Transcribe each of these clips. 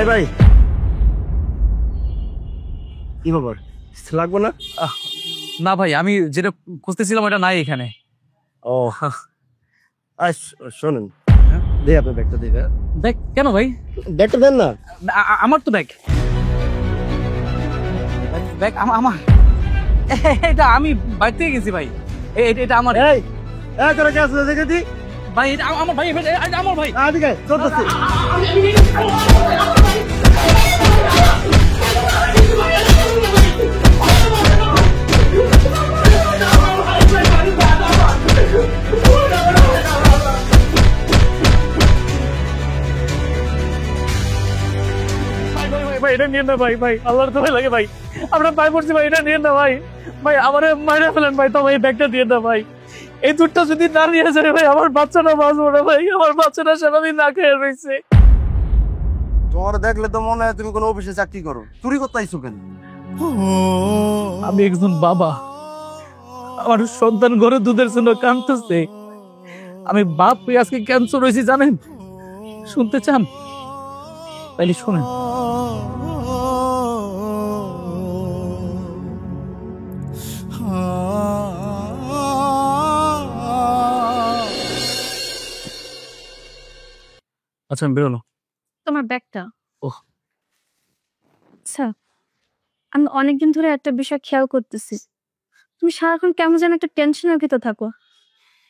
ভাই কি খবর? লাগবো না? না ভাই, আমি যেটা খুঁজতেছিলাম ওটা নাই এখানে। ও শোনেন, দে আপনার ব্যাগটা দিবে। ব্যাগ কেন ভাই? ব্যাগটা দেন না। আমার তো ব্যাগ ব্যাগ আমার এটা আমি বাড়ি থেকে গেছি ভাই। এটা আমার। এই তোরা কে আসলে দেখে দি ভাই এটা আমার ভাই, এটা আমার ভাই। আদিকে চলতেছি। ভাই এটা নিয়ে না ভাই, ভাই আল্লাহর দোহাই লাগে ভাই, আমরা পাই পড়ছি ভাই, এটা নিয়ে না ভাই। ভাই আমারে মাইরা ফেলেন ভাই, তো ভাই ব্যাগটা দিয়ে না ভাই। এই দুধটা যদি না নিয়ে যায় ভাই, আমার বাচ্চাটা বাঁচবো না ভাই, আমার বাচ্চাটা সারাদিন না খেয়ে রয়েছে। তোমার দেখলে তো মনে হয় তুমি কোনো অফিসে চাকরি করো, চুরি করতে আইছো কেন? আমি একজন বাবা, আমার সন্তান ঘরে দুধের জন্য কাঁদতেছে। আমি বাপ হয়ে আজকে ক্যান্সার হয়েছি জানেন? শুনতে চান? তাইলে শোনেন। আচ্ছা আমি বেরোলো। তোমার ব্যাগটা। ওহ। আচ্ছা, আমি অনেকদিন ধরে একটা বিষয় খেয়াল করতেছি, তুমি সারাক্ষণ কেমন যেন একটা টেনশনের ভিতর থাকো।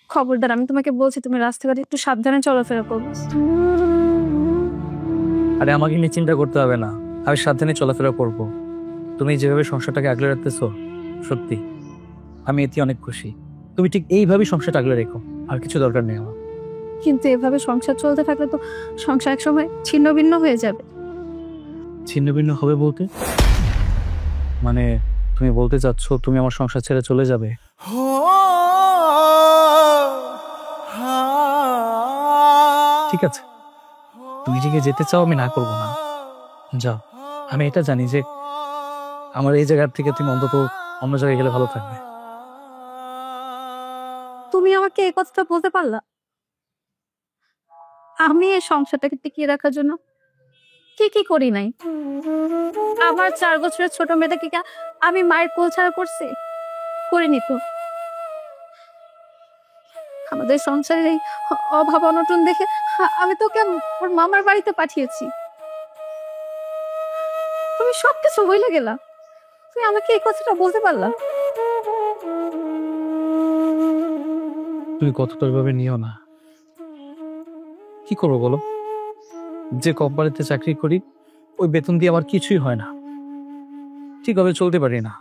খবরদার, আমি তোমাকে বলছি তুমি রাস্তাঘাটে একটু সাবধানে চলাফেরা করবো। আরে আমাকে নিয়ে চিন্তা করতে হবে না, আমি সাবধানে চলাফেরা করব। তুমি যেভাবে সংসারটাকে আগলে রাখতেছো, সত্যি আমি এতে অনেক খুশি। তুমি ঠিক এইভাবেই সংসারটা আগলে রেখো, আর কিছু দরকার নেই আমার। কিন্তু এভাবে সংসার চলতে থাকলে তো সংসার এক সময় ছিন্ন ভিন্ন হয়ে যাবে। ছিন্ন ভিন্ন হবে বলতে? মানে তুমি বলতে চাচ্ছ তুমি আমার সংসার ছেড়ে চলে যাবে? ঠিক আছে, তুমি যেখানে যেতে চাও আমি না করবো না, যাও। আমি এটা জানি যে আমার এই জায়গার থেকে তুমি অন্তত অন্য জায়গায় গেলে ভালো থাকবে। তুমি আমাকে এই কথাটা বলতে পারলা? আমি এই সংসারটাকে টিকিয়ে রাখার জন্য কি কি করি নাই? আমার 4 বছরের ছোট মেয়েটাকে কি আমি মায়ের কোল ছাড়া করছি? করিনি তো। আমাদের সংসারের এই অভাব অনটন দেখে আমি তোকে ওর মামার বাড়িতে পাঠিয়েছি। তুমি সবকিছু ভুলে গেলা, তুমি আমাকে এই কথাটা বলতে পারলা? তুমি কতটা ভাবে নিও না। কি করবো বলো, যে কোম্পানিতে চাকরি করি ওই বেতন দিয়ে আমার কিছুই হয় না, ঠিকভাবে চলতে পারি না,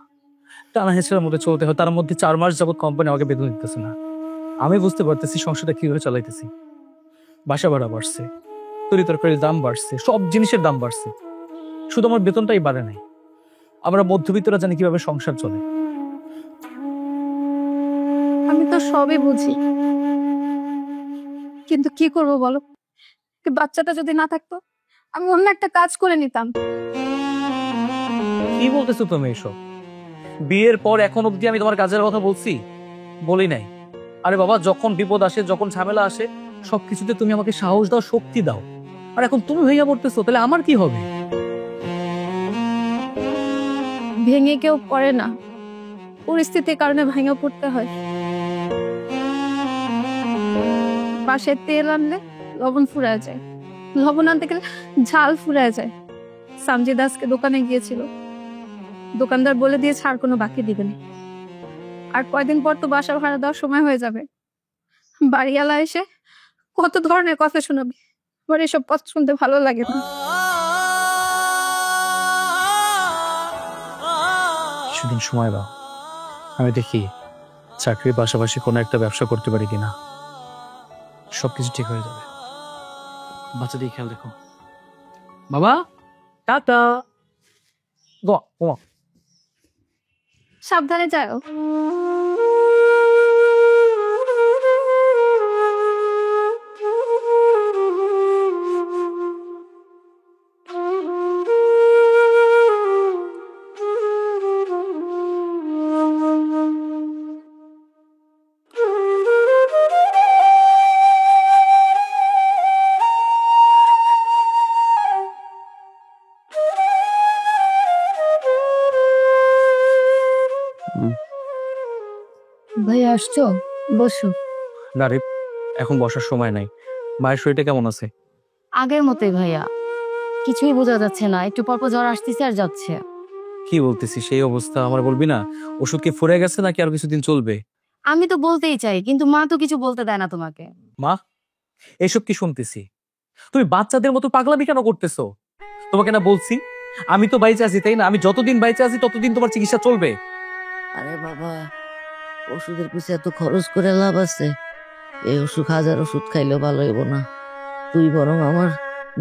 টানা হেঁচড়ার মধ্যে চলতে হয়। তার মধ্যে 4 মাস যাবত কোম্পানি আমাকে বেতন দিতেছে না। আমি বুঝতে পারতেছি সংসারটা কিভাবে চালাইতেছি। বাসা ভাড়া বাড়ছে, তরি তরকারির দাম বাড়ছে, সব জিনিসের দাম বাড়ছে, শুধু আমার বেতনটাই বাড়ে নাই। আমরা মধ্যবিত্তরা জানি কিভাবে সংসার চলে। আমি তো সবই বুঝি, কিন্তু কি করব বলো? বাচ্চাটা যদি না থাকতো আমি অন্য একটা কাজ করে নিতাম। কি বলতেছো তুমি এসব? বিয়ের পর এখন অব্দি আমি তোমার কাজের কথা বলছি? বলি নাই। আরে বাবা, যখন বিপদ আসে, যখন ঝামেলা আসে, সবকিছুতে তুমি আমাকে সাহস দাও, শক্তি দাও। আর এখন তুমি ভেঙে পড়তেছো, তাহলে আমার কি হবে? ভেঙে কেউ পড়ে না, পরিস্থিতির কারণে ভেঙে পড়তে হয়। বাসায় তেল আনলে লবণ ফুরায় যায়, লবণ আনতে গেলে ঝাল ফুরায় যায়। সামজিদ আজকে দোকানে গিয়েছিল, দোকানদার বলে দিয়েছে আর কোনো বাকি দিবে না। আর কয়দিন পর তো বাসা ভাড়া দেওয়ার সময় হয়ে যাবে। বাড়িওয়ালা এসে কত ধরনের কথা শোনাবে, আমার এসব কথা শুনতে ভালো লাগে না। কিছুদিন সময় দাও, আমি দেখি চাকরির পাশাপাশি কোনো একটা ব্যবসা করতে পারি কিনা। সবকিছু ঠিক হয়ে যাবে। বাচ্চা দিয়ে খেয়াল রেখো। বাবা টাটা। গো। সাবধানে যাও। আসছো, বসো। না রে, এখন বসার সময় নাই। মায়ের শরীরটা কেমন আছে? আগের মতোই ভাইয়া, কিছুই বোঝা যাচ্ছে না, একটু পরপর জ্বর আসতেছে আর যাচ্ছে। কি বলতেছি, সেই অবস্থা আমার বলবি না? ওষুধ কি ফুরে গেছে নাকি আর কিছুদিন চলবে? আমি তো বলতেই চাই, কিন্তু মা তো কিছু বলতে দেয় না তোমাকে। মা, এসব কি শুনতেছি? তুমি বাচ্চাদের মতো পাগলামি কেন করতেছো? তোমাকে না বলছি আমি তো বাইচে আছি, তাই না? আমি যতদিন বাইচে আছি ততদিন তোমার চিকিৎসা চলবে। আরে বাবা, ওষুধের পিছে এত খরচ করে লাভ আছে? এই ওষুধ হাজার ওষুধ খাইলেও ভালো হইব না। তুই বরং আমার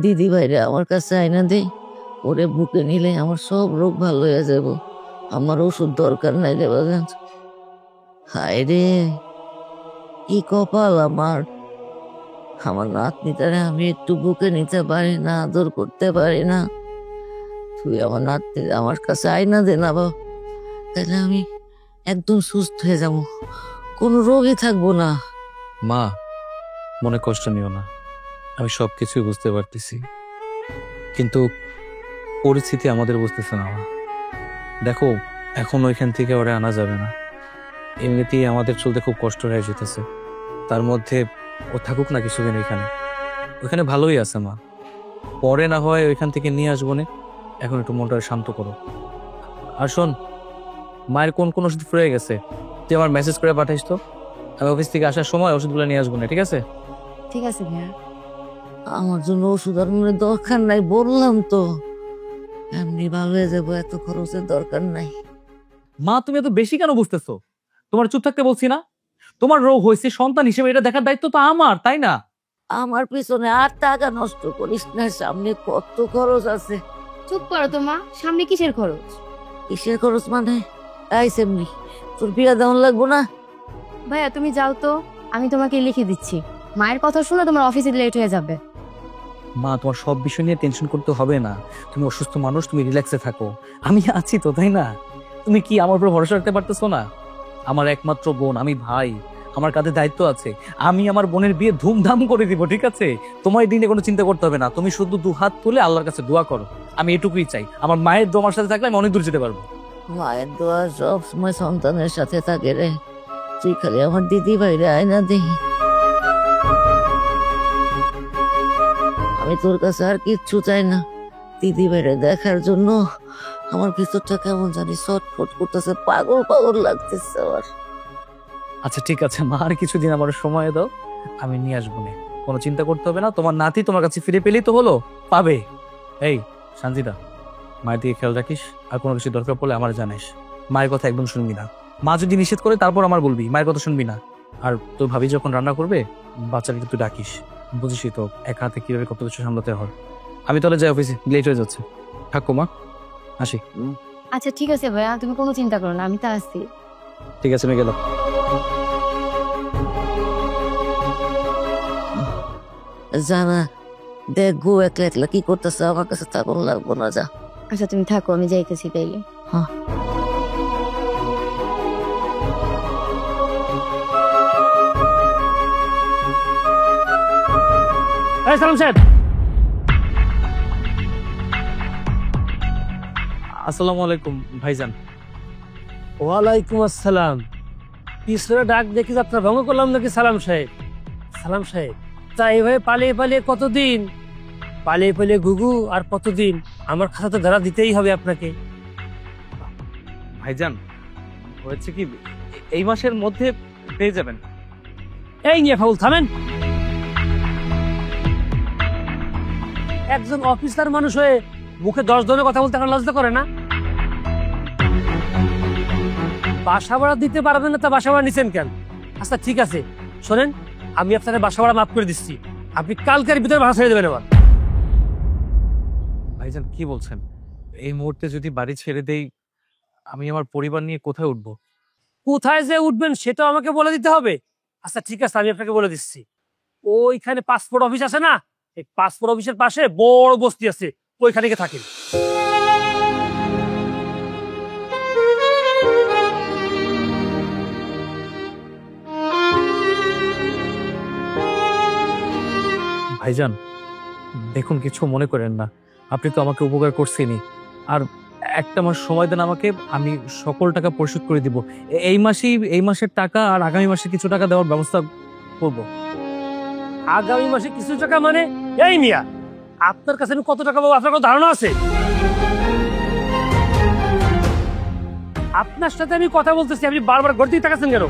দিদি ভাইরে আমার কাছে আইনা দে, ওরে বুকে নিলে আমার সব রোগ ভালো হয়ে যাব। আমার ওষুধ দরকার নাই রে বাগান। হায় রে, কি কপাল আমার! আমার নাতনিটারে আমি একটু বুকে নিতে পারি না, আদর করতে পারি না। তুই আমার নাতনি আমার কাছে আইনা দে না বাবা, তাহলে আমি একদম সুস্থ হয়ে যাব, কোনো রোগই থাকবো না। মা, মনে কষ্ট নিও না, আমি সবকিছুই বুঝতে পারতেছি, কিন্তু পরিস্থিতি আমাদের বুঝতেছে না। মা দেখো, এখন ওইখান থেকে ওরা আনা যাবে না। এমনিতেই আমাদের চলতে খুব কষ্ট হয়ে যেতেছে, তার মধ্যে ও থাকুক না কিছুদিন ওইখানে। ওইখানে ভালোই আছে মা, পরে না হয় ওইখান থেকে নিয়ে আসবো না। এখন একটু মনটা শান্ত করো। আর শোন, মায়ের কোন কোন ওষুধ ফুরিয়ে গেছে তুই আমার মেসেজ করে পাঠাইস তো, আমি অফিস থেকে আসার সময় ওষুধগুলো নিয়ে আসবো না, ঠিক আছে? ঠিক আছে ভাইয়া। আমার জন্য ওষুধ আর মনে দরকার নাই, বললাম তো। এমনি ভালো হয়ে যাবো, এত খরচের দরকার নাই। মা, তুমি এত বেশি কেন বুঝতেছো? তোমার চুপ থাকতে বলছি না? তোমার রোগ হয়েছে, সন্তান হিসেবে এটা দেখার দায়িত্ব তো আমার, তাই না? আমার পিছনে আর টাকা নষ্ট করিস না, সামনে কত খরচ আছে। চুপ করো তো মা, সামনে কিসের খরচ? কিসের খরচ মানে? সেমনি তোর বিয়া দেওয়ান লাগবো না? ভাইয়া তুমি যাও তো, আমি তোমাকে লিখে দিচ্ছি। মায়ের কথা শুনে তোমার অফিসে লেট হয়ে যাবে। মা, তোমার সব বিষয় নিয়ে টেনশন করতে হবে না। তুমি অসুস্থ মানুষ, তুমি রিল্যাক্সে থাকো, আমি আছি তো, তাই না? তুমি কি আমার উপর ভরসা রাখতে পারতেছো না? আমার একমাত্র বোন, আমি ভাই, আমার কাঁধে দায়িত্ব আছে। আমি আমার বোনের বিয়ে ধুমধাম করে দিব, ঠিক আছে? তোমার এই দিনে কোনো চিন্তা করতে হবে না, তুমি শুধু দু হাত তুলে আল্লাহর কাছে দোয়া করো। আমি এটুকুই চাই, আমার মায়ের দোয়া আমার সাথে থাকলে আমি অনেক দূর যেতে পারবো। মায়ের দোয়া সব সময় সন্তানের সাথে থাকে রে। তুই খালি আমার দিদি ভাইরে আয়না দে, আমি তোর কাছে আর কিচ্ছু চাই না। দিদি ভাইরে দেখার জন্য আমার ভিতরটা কেমন জানি ছটফট করতেছে, পাগল পাগল লাগতেছে আমার। আচ্ছা ঠিক আছে মা, আর কিছুদিন আমার সময় দাও, আমি নিয়ে আসবো না, কোনো চিন্তা করতে হবে না। তোমার নাতি তোমার কাছে ফিরে পেলেই তো হলো, পাবে। এই শান্তিদা, মায়ের দিকে খেয়াল রাখিস, আর কোনো কিছু দরকার পড়লে আমার জানিস। মায়ের কথা একদম শুনবি না, মা যদি নিষেধ করে তারপর আমার বলবি, মায়ের কথা শুনবি না। আর তোর ভাবি যখন রান্না করবে বাচ্চাকে একটু ডাকিস, বুঝিসই তো এক হাতে কিভাবে কত কিছু সামলাতে হয়। আমি তাহলে যাই, অফিসে লেট হয়ে যাচ্ছে। থাকো মা, আসি। আচ্ছা ঠিক আছে ভাইয়া, তুমি কোনো চিন্তা করো না, আমি তো আসছি। ঠিক আছে, আমি গেলাম। জানা দেখ গো, একলা একলা কি করতেছে, আমার কাছে তখন লাগবো না। যা। আচ্ছা তুমি থাকো, আমি যাইতেছি তাইলে। হ্যাঁ। এই সালাম সাহেব, আসসালামু আলাইকুম ভাইজান। ওয়ালাইকুম আসসালাম। পিছনে ডাক দেখি যাত্রা ভঙ্গ করলাম নাকি সালাম সাহেব? সালাম সাহেব, তা এইভাবে পালিয়ে পালিয়ে কতদিন? পালিয়ে পালিয়ে ঘুঘু আর কতদিন? আমার খাতা তো ধরা দিতেই হবে আপনাকে। ভাইজান হয়েছে কি, এই মাসের মধ্যে পেয়ে যাবেন। এই নিয়ে ফাউল থামেন। একজন অফিসার মানুষ হয়ে মুখে 10 জনের কথা বলতে আপনার লজ্জা করে না? বাসা ভাড়া দিতে পারবেন না, তা বাসা ভাড়া নিচ্ছেন কেন? আচ্ছা ঠিক আছে, শোনেন, আমি আপনাকে বাসা ভাড়া মাফ করে দিচ্ছি, আপনি কালকের ভিতরে ভাড়া ছেড়ে দেবেন। আবার ভাইজান কি বলছেন? এই মুহূর্তে যদি বাড়ি ছেড়ে দেই, আমি আমার পরিবার নিয়ে কোথায় উঠবো? কোথায় যে উঠবেন সেটাও আমাকে বলে দিতে হবে? আচ্ছা ঠিক আছে, আমি আপনাকে বলে দিচ্ছি। ওইখানে পাসপোর্ট অফিস আছে না, এই পাসপোর্ট অফিসের পাশে বড় বস্তি আছে, ওইখানে গিয়ে থাকেন। ভাইজান দেখুন, কিছু মনে করেন না, আপনি তো আমাকে উপকার করছেনই, আর একটা মাস সময় দেন আমাকে, আমি সকল টাকা পরিশোধ করে দিব। এই মাসের টাকা আর আগামী মাসে কিছু টাকা দেওয়ার ব্যবস্থা করব। আগামী মাসে কিছু টাকা মানে? এই মিয়া, আপনার কাছে আমি কত টাকা পাবো আপনার কোনো ধারণা আছে? আপনার সাথে আমি কথা বলতেছি, আপনি বারবার ঘর থেকে তাকাচ্ছেন কেন?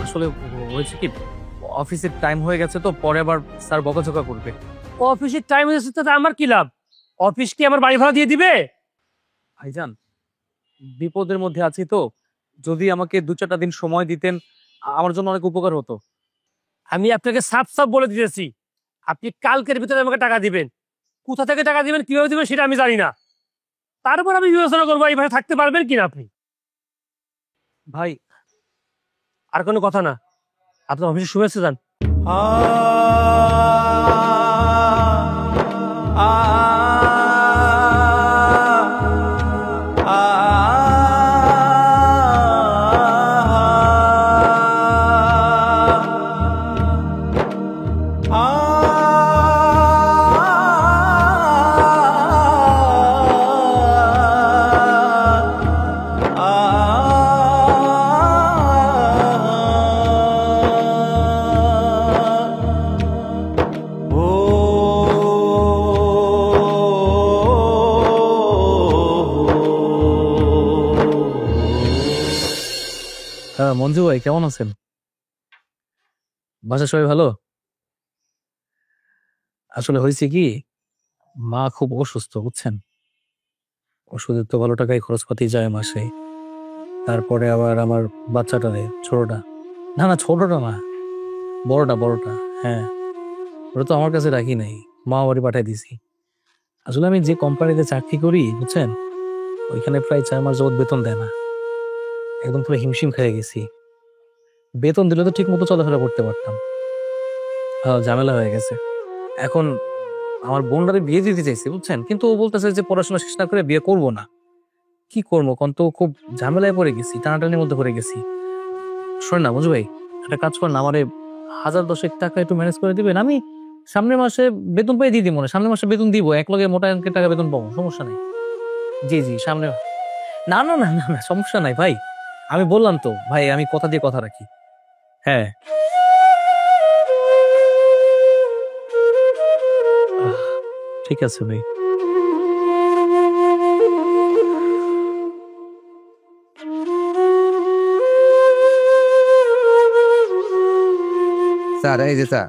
আসলে হয়েছে কি, অফিসের টাইম হয়ে গেছে তো, পরে আবার স্যার বকাঝকা করবে। অফিসের টাইম হয়েছে তাতে আমার কি লাভ? অফিস কি আমার বাড়ি ভাড়া দিয়ে দিবে? ভাইজান, বিপদের মধ্যে আছি তো, যদি আমাকে 2-4টা দিন সময় দিতেন আমার জন্য অনেক উপকার হতো। আমি আপনাকে সাফ সাফ বলে দিতেছি, আপনি কালকের ভিতরে আমাকে টাকা দিবেন। কোথা থেকে টাকা দিবেন, কিভাবে দিবেন সেটা আমি জানি না। তারপর আমি বিবেচনা করবো এইভাবে থাকতে পারবেন কিনা আপনি। ভাই, আর কোনো কথা না, আপনার অফিসে শুভেচ্ছা যান। হ্যাঁ মঞ্জু ভাই, কেমন আছেন? বাসা সবাই ভালো? আসলে হয়েছে কি, মা খুব অসুস্থ বুঝছেন। ওষুধের তো ভালো টাকায় খরচপাতি যায় মাসে, তারপরে আবার আমার বাচ্চাটা রে, ছোটটা, না না ছোটটা না, বড়টা, হ্যাঁ ওটা তো আমার কাছে রাখি নাই, মা বাড়ি পাঠাই দিছি। আসলে আমি যে কোম্পানিতে চাকরি করি বুঝছেন, ওইখানে প্রায় 4 মাস যাবত বেতন দেয় না। একদম পুরো হিমশিম খেয়ে গেছি। বেতন দিলে তো ঠিক মতো চলাফেরা করতে পারতাম। হ্যাঁ, ঝামেলা হয়ে গেছে। এখন আমার বোনটারে বিয়ে দিতে চাইছি বুঝছেন, কিন্তু ও বলতেছে যে পড়াশোনা শেষ না করে বিয়ে করবো না। কি করবো কোন তো, খুব ঝামেলায় পড়ে গেছি, টানাটানির মধ্যে পড়ে গেছি। শোন না মঞ্জু ভাই, একটা কাজ কর না, আমারে 1010 টাকা একটু ম্যানেজ করে দিবেন। আমি সামনের মাসে বেতন পাই দিয়ে দিব, না সামনের মাসে বেতন দিব, এক লগে মোটা অঙ্কের টাকা বেতন পাবো, সমস্যা নাই। জি জি সামনে, না না না না না সমস্যা নাই ভাই, আমি বললাম তো ভাই, আমি কথা দিয়ে কথা রাখি। হ্যাঁ ঠিক আছে ভাই। স্যার এই যে স্যার,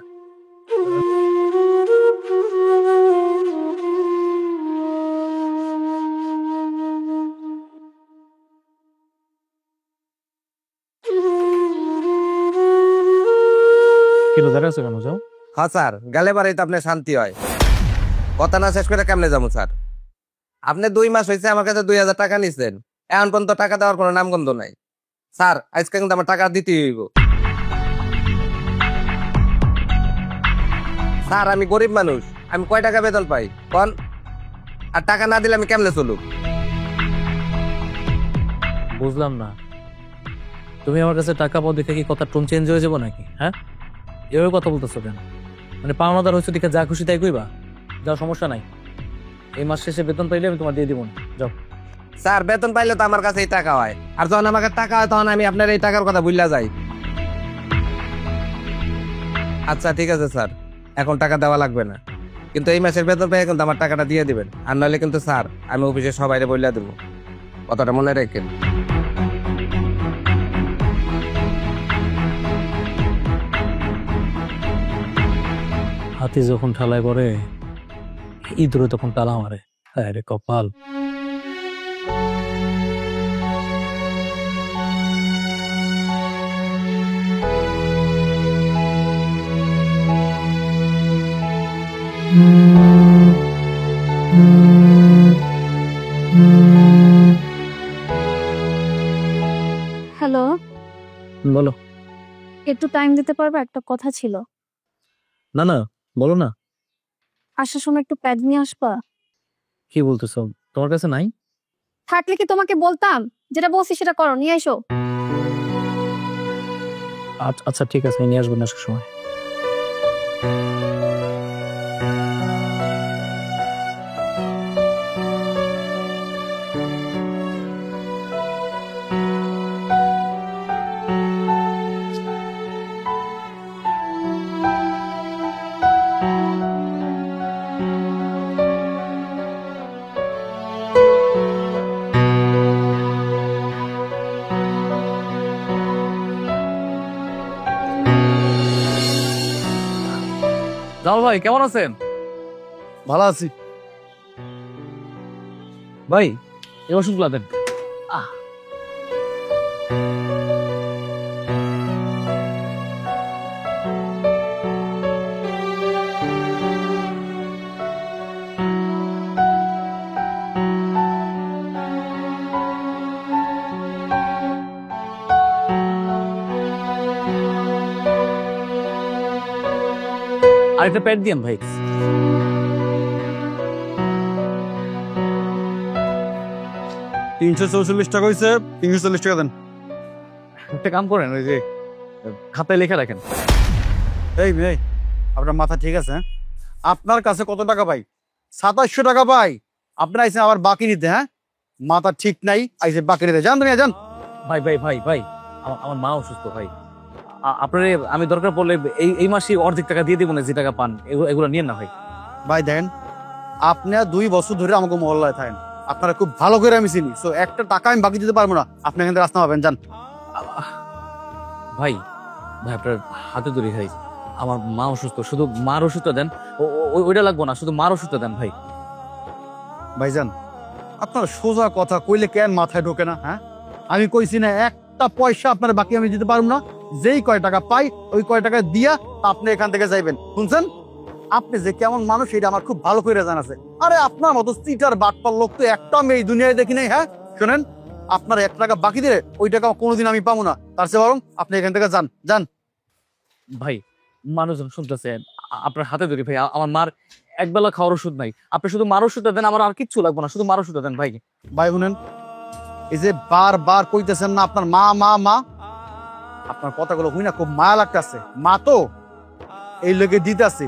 কিলো দেখা আছে কেন যাও? হ্যাঁ স্যার, গেলে বারে তো আপনার শান্তি হয়। কথা না শেষ করে কেমনে যাবো স্যার? আপনি 2 মাস হয়েছে আমার কাছে 2000 টাকা নিচ্ছেন, এখন পর্যন্ত টাকা দেওয়ার কোনো নামগন্ধ নাই। স্যার আজকে কিন্তু আমার টাকা দিতেই হইব। স্যার আমি গরিব মানুষ, আমি কয় টাকা বেতন পাই কোন? আর টাকা না দিলে আমি কেমনে চলুক? বুঝলাম না, তুমি আমার কাছে টাকা পাও দেখে কি কথা টোন চেঞ্জ হয়ে যাবো নাকি? হ্যাঁ এভাবে কথা বলতেছো কেন? মানে পাওনাদার হচ্ছে দেখে যা খুশি তাই কইবা? যাও, সমস্যা নাই, এই মাস শেষে বেতন পাইলে আমি তোমার দিয়ে দিব না, যাও। স্যার বেতন পাইলে তো আমার কাছে এই টাকা হয়, আর যখন আমাকে টাকা হয় তখন আমি আপনার এই টাকার কথা ভুললা যাই। আচ্ছা ঠিক আছে স্যার, এখন টাকা দেওয়া লাগবে না, কিন্তু এই মাসের বেতন পেয়ে কিন্তু আমার টাকাটা দিয়ে দিবেন, আর নইলে কিন্তু স্যার আমি অফিসে সবাইরে বললা দেবো, কথাটা মনে রাখেন। হাতি যখন ঠালায় পড়ে ইঁদুরে তখন তালা মারে। হ্যাঁ রে কপাল। হ্যালো, বলো। একটু টাইম দিতে পারবে? একটা কথা ছিল। না না বলো না। আসার সময় একটু প্যাড নিয়ে আসবা। কি বলতেছো, তোমার কাছে নাই? থাকলে কি তোমাকে বলতাম? যেটা বলছি সেটা করো, নিয়ে এসো। আচ্ছা ঠিক আছে, নিয়ে আসবো না আসার সময়। জামাল ভাই কেমন আছেন? ভালো আছি। ভাই এই ওষুধগুলো দেন। আরেকটা প্যাড দিন ভাই। 344 টাকা হয়েছে, 340 টাকা দেন। একটা কাম করেন, ওই যে খাতায় লেখা রাখেন। এই মেয়ে, আপনার মাথা ঠিক আছে? হ্যাঁ, আপনার কাছে কত টাকা পাই? 2700 টাকা পাই। আপনি আইসেন আবার বাকি নিতে। হ্যাঁ, মাথা ঠিক নাই, আইসে বাকি নিতে। যান তুমি, যান। ভাই ভাই ভাই ভাই আমার মা অসুস্থ ভাই। আপনারে আমি দরকার পড়লে এই মাসে অর্ধেক টাকা দিয়ে দিব না, যে টাকা পান এগুলো নিয়েন না ভাই। ভাই দেখেন, আপনি 2 বছর ধরে আমাকে মহল্লায় থাকেন, আপনারা খুব ভালো করে আমি চিনি। সো একটা টাকা আমি বাকি দিতে পারবো না। আপনি এখান থেকে রাস্তা পাবেন, যান। ভাই ভাই আপনার হাতে ধরি ভাই, আমার মা অসুস্থ, শুধু মার ওষুধটা দেন। ওইটা লাগবো না, শুধু মার ওষুধটা দেন ভাই। ভাইজান, আপনার সোজা কথা কইলে কেন মাথায় ঢোকে না? হ্যাঁ, আমি কইছি না একটা পয়সা আপনার বাকি আমি দিতে পারবো না। যেই কয় টাকা পাই ওই কয় টাকা দিয়া আপনি এখান থেকে যাইবেন। শুনছেন? আপনি যে কেমন মানুষ এটা আমার খুব ভালো করে জানা আছে। আরে আপনার মতো চিটার বাটপার লোক তো একটা আমি এই দুনিয়ায় দেখি নাই। হ্যাঁ শোনেন, আপনার 1 টাকা বাকি দিলে ওই টাকা কোনোদিন আমি পাবো না। তার চেয়ে বরং আপনি এখান থেকে যান, যান। ভাই মানুষজন শুনতেছেন, আপনার হাতে ধরি ভাই, আমার মার একবেলা খাওয়ার ওষুধ নাই, আপনি শুধু মার ওষুধটা দেন, আমার আর কিচ্ছু লাগবে না, শুধু মার ওষুধটা দেন ভাই। ভাই শুনেন, এই যে বারবার কইতেছেন না আপনার মা মা মা, আপনার কথাগুলো হই না খুব মায়া লাগতেছে। মা তো এই লোকে দিতেছে,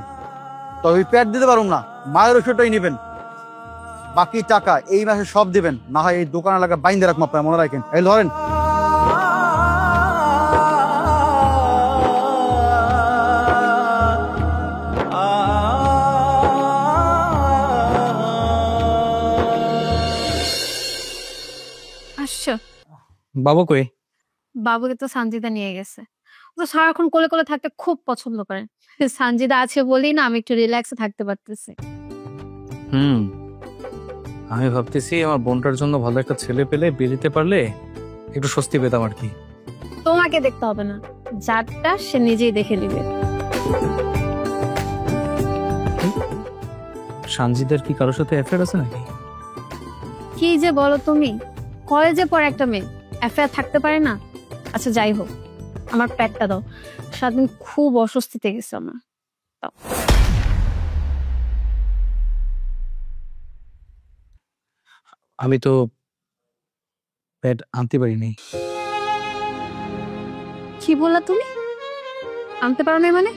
তবে পেট দিতে পারুম না। মায়ের ওষুধটাই নেবেন, বাকি টাকা এই মাসে সব দিবেন। না হয় এই দোকান এলাকা বাইন্দে রাখবো, আপনার মনে রাখেন। এই ধরেন। আসছো? বাবা কই? বাবুকে তো সানজিদা নিয়ে গেছে। ও তো সারাক্ষণ কোলে কোলে থাকতে খুব পছন্দ করে। সানজিদা আছে বলেই না আমি একটু রিল্যাক্সে থাকতে পারতেছি। আমি ভাবতেছি আমার বোনটার জন্য ভালো একটা ছেলে পেলে বিয়ে দিতে পারলে একটু স্বস্তি পেতাম আর কি। তোমাকে দেখতে হবে না, যারটা সে নিজেই দেখে নিবে। সানজিদার কি কারোর সাথে অ্যাফেয়ার আছে নাকি? কি যে বলো তুমি, কলেজে পড়ে একটা মেয়ে অ্যাফেয়ার থাকতে পারে না? আচ্ছা যাই হোক, আমার পেটটা দাও, সারাদিন খুব অস্বস্তিতে গেছে আমার। দাও। আমি তো প্যাড আনতে পারিনি। কি বললা তুমি? আনতে পারো না মানে?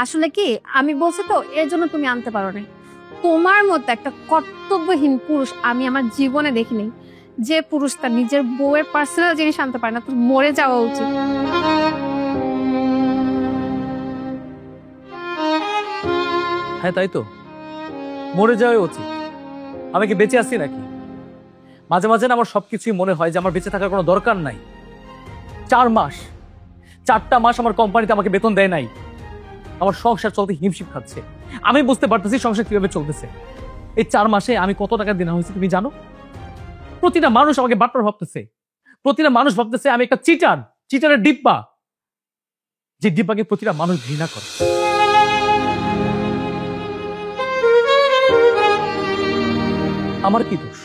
আসলে কি আমি বলছি তো, এর জন্য তুমি আনতে পারো না। তোমার মতো একটা কর্তব্যহীন পুরুষ আমি আমার জীবনে দেখিনি। যে পুরুষ তার নিজের বউয়ের পার্সোনাল জিনিস আনতে পারে না, তোর মরে যাওয়া উচিত। হ্যাঁ তাই তো, মরে যাওয়াই উচিত। আমি কি বেঁচে আছি নাকি? মাঝে মাঝে না আমার সবকিছুই মনে হয় যে আমার বেঁচে থাকার কোনো দরকার নাই। 4টা মাস আমার কোম্পানিতে আমাকে বেতন দেয় নাই। আমার সংসার চলতে হিমশিম খাচ্ছে। আমি বুঝতে পারতেছি সংসার কিভাবে চলতেছে। এই 4 মাসে আমি কত টাকা দেনা হয়েছে তুমি জানো? প্রতিটা মানুষ আমাকে বাটপার ভাবতেছে, প্রতিটা মানুষ ভাবতেছে আমি একটা চিটারের ডিব্বা, যে ডিব্বাকে প্রতিটা মানুষ ঘৃণা করে। আমার কি দোষ?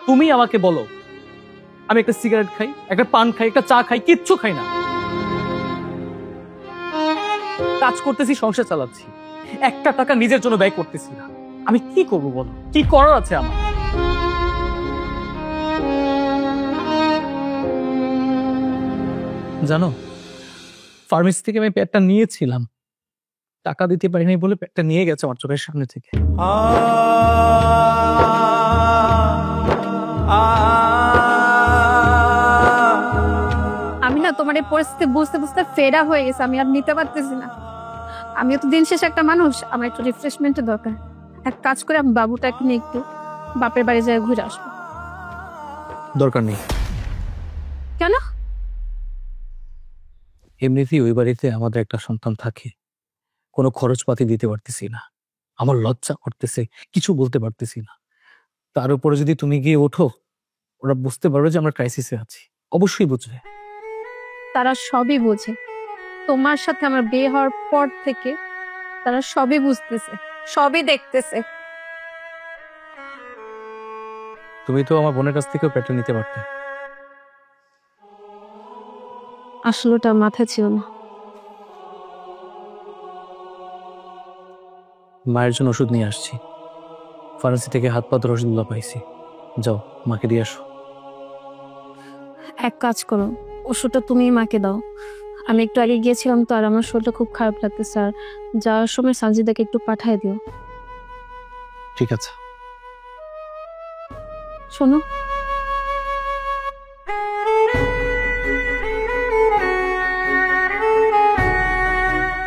তুমি আমাকে বলো, আমি একটা সিগারেট খাই, একটা পান খাই, একটা চা খাই, কিচ্ছু খাই না। কাজ করতেছি, সংসার চালাচ্ছি, একটা টাকা নিজের জন্য ব্যয় করতেছি না। আমি কি করবো বলো? কি করার আছে আমার? জানো, ফার্মেসি থেকে আমি প্যাডটা নিয়েছিলাম, টাকা দিতে পারি নাই বলে প্যাডটা নিয়ে গেছে আমার চোখের সামনে থেকে। আমি না তোমার এই পরিস্থিতি বুঝতে বুঝতে ফেরা হয়ে গেছে, আমি আর নিতে পারতেছি না। আমিও তো দিন শেষে একটা মানুষ, আমার একটু রিফ্রেশমেন্টের দরকার। এক কাজ করে আমি বাবুটাকে নিয়ে একটু বাপের বাড়ি যায় ঘুরে আসবো। দরকার নেই। কেন? এমনিতেই ওই বাড়িতে আমাদের একটা সন্তান থাকে, কোনো খরচপাতি দিতে পারতেছি না, আমার লজ্জা করতেছে, কিছু বলতে পারতেছি না। তার উপরে যদি তুমি গিয়ে ওঠো, ওরা বুঝতে পারবে যে আমরা ক্রাইসিসে আছি। অবশ্যই বুঝবে। তারা সবই বোঝে। তোমার সাথে আমার বিয়ে হওয়ার পর থেকে তারা সবই বুঝতেছে, সবই দেখতেছে। তুমি তো আমার বোনের কাছ থেকেও পেটে নিতে পারতে। আসলে ওটা মাথায় ছিল না। মায়ের জন্য ওষুধ নিয়ে আসছি, ফার্মেসি থেকে হাত পাতের ওষুধগুলো পাইছি। যাও মাকে দিয়ে আসো। এক কাজ করো, ওষুধটা তুমি মাকে দাও। আমি একটু আগে গিয়েছিলাম তো, আর আমার শরীরটা খুব খারাপ লাগতেছে। আর যাওয়ার সময় সানজিদাকে একটু পাঠিয়ে দিও। ঠিক আছে। শোনো,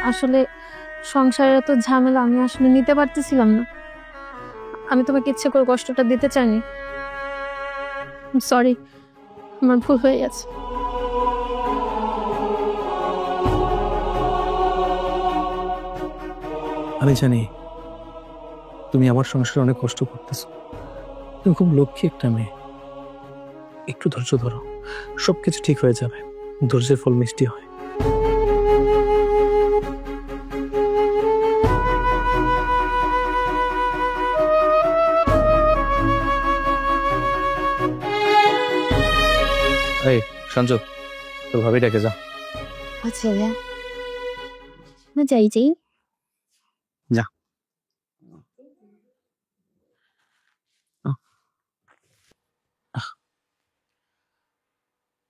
আসলে সংসারের এত ঝামেলা আমি আসলে নিতে পারতেছিলাম না। আমি তোমাকে ইচ্ছে করে কষ্টটা দিতে চাইনি। সরি, আমার ভুল হয়ে গেছে। আমি জানি তুমি আমার সংসারে অনেক কষ্ট করতেছো। তুমি খুব লক্ষ্মী একটা মেয়ে। একটু ধৈর্য ধরো, সবকিছু ঠিক হয়ে যাবে। ধৈর্যের ফল মিষ্টি হয়। এই সঞ্জু, তোর ভাবি ডেকে যা। আচ্ছা ভাইয়া, না যাই যাই। যা।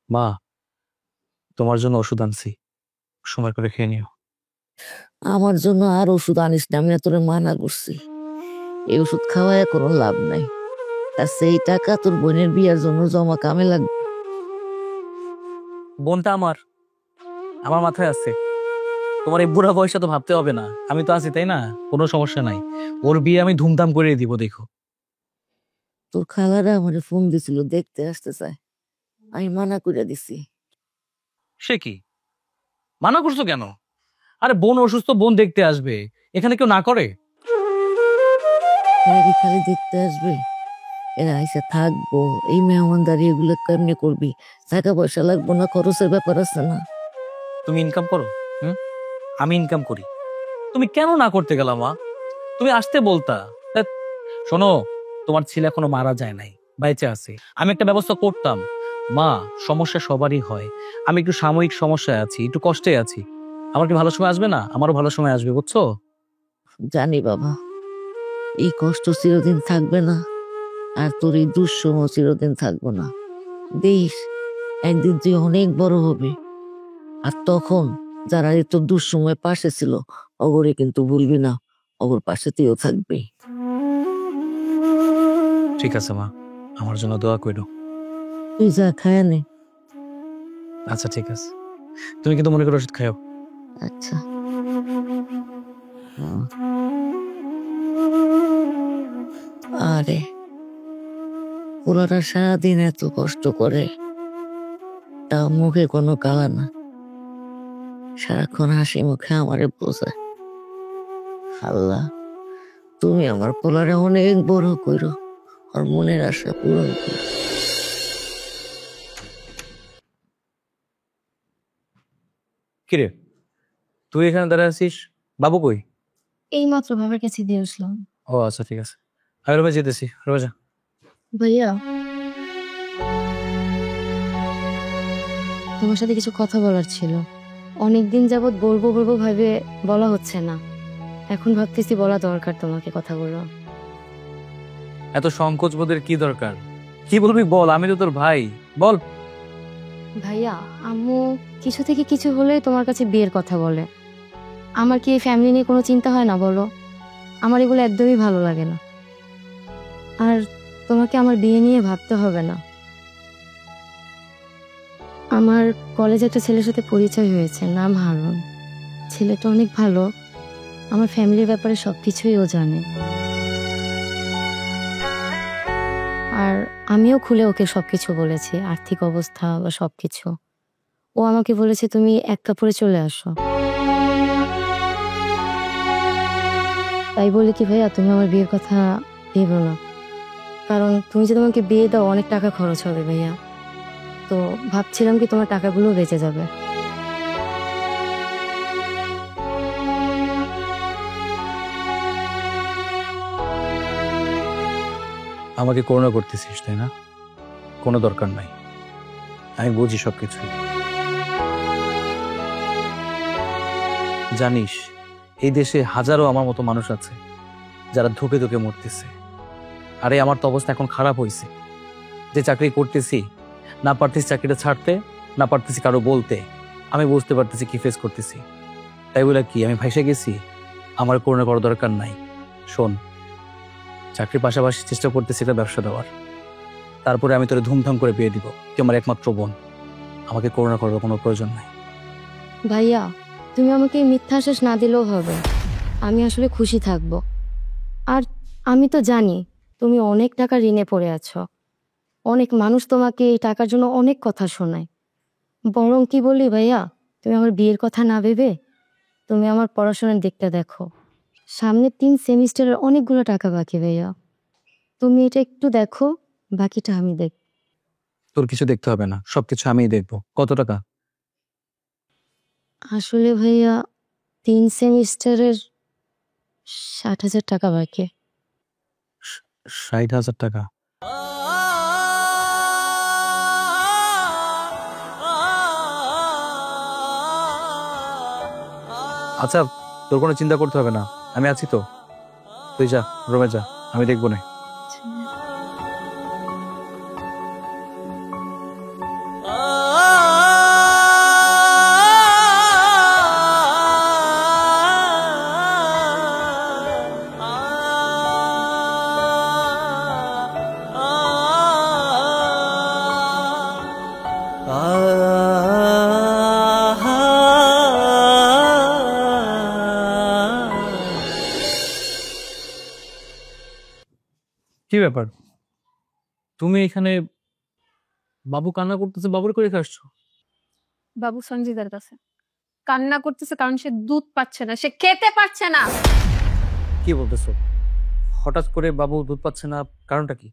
মা, তোমার জন্য ওষুধ আনছি, সময় করে খেয়ে নিও। আমার জন্য আর ওষুধ আনিস না, আমি তোরে মানা করছি। এই ওষুধ খাওয়ায় কোনো লাভ নাই। আর সেই টাকা তোর বোনের বিয়ার জন্য জমা কামে লাগবে। বোনটা আমার আমার মাথায় আছে। তোমার এই বুড়া বয়সটা তো ভাবতে হবে না, আমি তো আছি, তাই না? কোনো সমস্যা নাই, ওর বিয়ে আমি ধুমধাম করে দিব। দেখো, তোর খালারা আমার ফোন দিছিল, দেখতে আসতে চায়। আমি মানা করে দিছি। সে কি মানা করছো কেন? আরে বোন অসুস্থ, বোন দেখতে আসবে, এখানে কেউ না করে? এরা কি খালি দেখতে আসবে? এরা আইসা থাকবো, এই মেহমানদারি এগুলো কেমনে করবি? টাকা পয়সা লাগবো না, খরচের ব্যাপার আছে না? তুমি ইনকাম করো, আমি ইনকাম করি, তুমি কেন না করতে গেলা মা? তুমি আসতে বলতা। ধ্যাৎ, শোনো, তোমার ছেলে এখনো মারা যায় নাই, বাইচে আছে, আমি একটা ব্যবস্থা করতাম। মা, সমস্যা সবারই হয়। আমি একটু সাময়িক সমস্যায় আছি, একটু কষ্টে আছি। আমার কি ভালো সময় আসবে না? আমারও ভালো সময় আসবে, বুঝছো? জানি বাবা, এই কষ্ট চিরদিন থাকবে না, আর তোর এই দুঃসম চিরদিন থাকবো না। দেখ, একদিন তুই অনেক বড় হবে, আর তখন যারা এই তোর দুঃসময় পাশে ছিল, অগরে কিন্তু ভুলবি না, অগর পাশে তুইও থাকবি। ঠিক আছে মা, আমার জন্য দোয়া করো। তুই যা খায় নে। আচ্ছা ঠিক আছে, তুমি কিন্তু মনে করো ওষুধ খাও। আচ্ছা। আরে পোলাটা সারাদিন এত কষ্ট করে, তাও মুখে কোনো কালা না, সারাক্ষণ হাসি মুখে আমারে বোঝায়। আল্লাহ, তুমি আমার পোলারে অনেক বড় করো, আর মনের আশা পূরণ করো। কিরে, তুই এখানে দাঁড়ায় আছিস? বাবু কই? এই মাত্র বাবার কাছে দিয়ে আসলাম। ও আচ্ছা ঠিক আছে, আমি রোমে যেতেছি। রোজা, ভাইয়া, তোমার সাথে কিছু কথা বলার ছিল। অনেকদিন যাবৎ বলবো বলবো ভাবে বলা হচ্ছে না, এখন ভাবতেছি বলা দরকার তোমাকে কথাগুলো। এত সংকোচ বোধের কি দরকার? কি বলবি বল, আমি তো তোর ভাই, বল। ভাইয়া, আম্মু কিছু থেকে কিছু হলে তোমার কাছে বিয়ের কথা বলে। আমার কি এই ফ্যামিলি নিয়ে কোনো চিন্তা হয় না বলো? আমার এগুলো একদমই ভালো লাগে না। আর তোমাকে আমার বিয়ে নিয়ে ভাবতে হবে না। আমার কলেজে একটা ছেলের সাথে পরিচয় হয়েছে, নাম হারুন। ছেলেটা অনেক ভালো, আমার ফ্যামিলির ব্যাপারে সবকিছুই ও জানে। আর আমিও খুলে ওকে সবকিছু বলেছি, আর্থিক অবস্থা বা সবকিছু। ও আমাকে বলেছে তুমি এক কাপড়ে চলে আসো। তাই বলে কি ভাইয়া তুমি আমার বিয়ের কথা ভেবো না, কারণ তুমি যদি আমাকে বিয়ে দাও অনেক টাকা খরচ হবে ভাইয়া। তো ভাবছিলাম কি তোমার টাকাগুলো বেঁচে যাবে। আমাকে করুণা করতেছিস তাই না? কোনো দরকার নাই, আমি বুঝি সবকিছু। জানিস এই দেশে হাজারো আমার মতো মানুষ আছে যারা ধুকে ধুকে মরতেছে। আরে আমার তো অবস্থা এখন খারাপ হয়েছে, যে চাকরি করতেছি না পারতেছি চাকরিটা ছাড়তে, না পারতেছি কারো বলতে। আমি বুঝতে পারতেছি কি ফেস করতেছি, তাই বলে কি আমি ভাইসে গেছি? আমার করুণা করার দরকার নাই। শোন, চাকরির পাশাপাশি চেষ্টা করতেছি একটা ব্যবসা দেওয়ার, তারপরে আমি তোরে ধুমধাম করে বিয়ে দিব। তুই আমার একমাত্র বোন, আমাকে করুণা করার কোনো প্রয়োজন নাই। ভাইয়া তুমি আমাকে এই মিথ্যা আশ্বাস না দিলেও হবে, আমি আসলে খুশি থাকব। আর আমি তো জানি তুমি অনেক টাকা ঋণে পড়ে আছো, অনেক মানুষ তোমাকে এই টাকার জন্য অনেক কথা শোনায়। বরং কি বলি ভাইয়া, তুমি আমার বিয়ের কথা না ভেবে তুমি আমার পড়াশোনার দিকটা দেখো। সামনে 3 সেমিস্টারের অনেকগুলো টাকা বাকি ভাইয়া, তুমি এটা একটু দেখো, বাকিটা আমি দেখ। তোর কিছু দেখতে হবে না, সবকিছু আমিই দেখবো। কত টাকা? আসলে ভাইয়া 3 সেমিস্টারের 60,000 টাকা বাকি। 60,000 টাকা? আচ্ছা, তোর কোনো চিন্তা করতে হবে না, আমি আছি তো। তুই যা, রুমে যা, আমি দেখবো না। কি ব্যাপার, তুমি এখানে? বাবু কান্না করতেছে, বাবুর করে রেখে আসছো? বাবু সঞ্জিদার কাছে কান্না করতেছে কারণ সে দুধ পাচ্ছে না, সে খেতে পারছে না। কি বলতেছো? হঠাৎ করে বাবু দুধ পাচ্ছে না, কারণটা কি?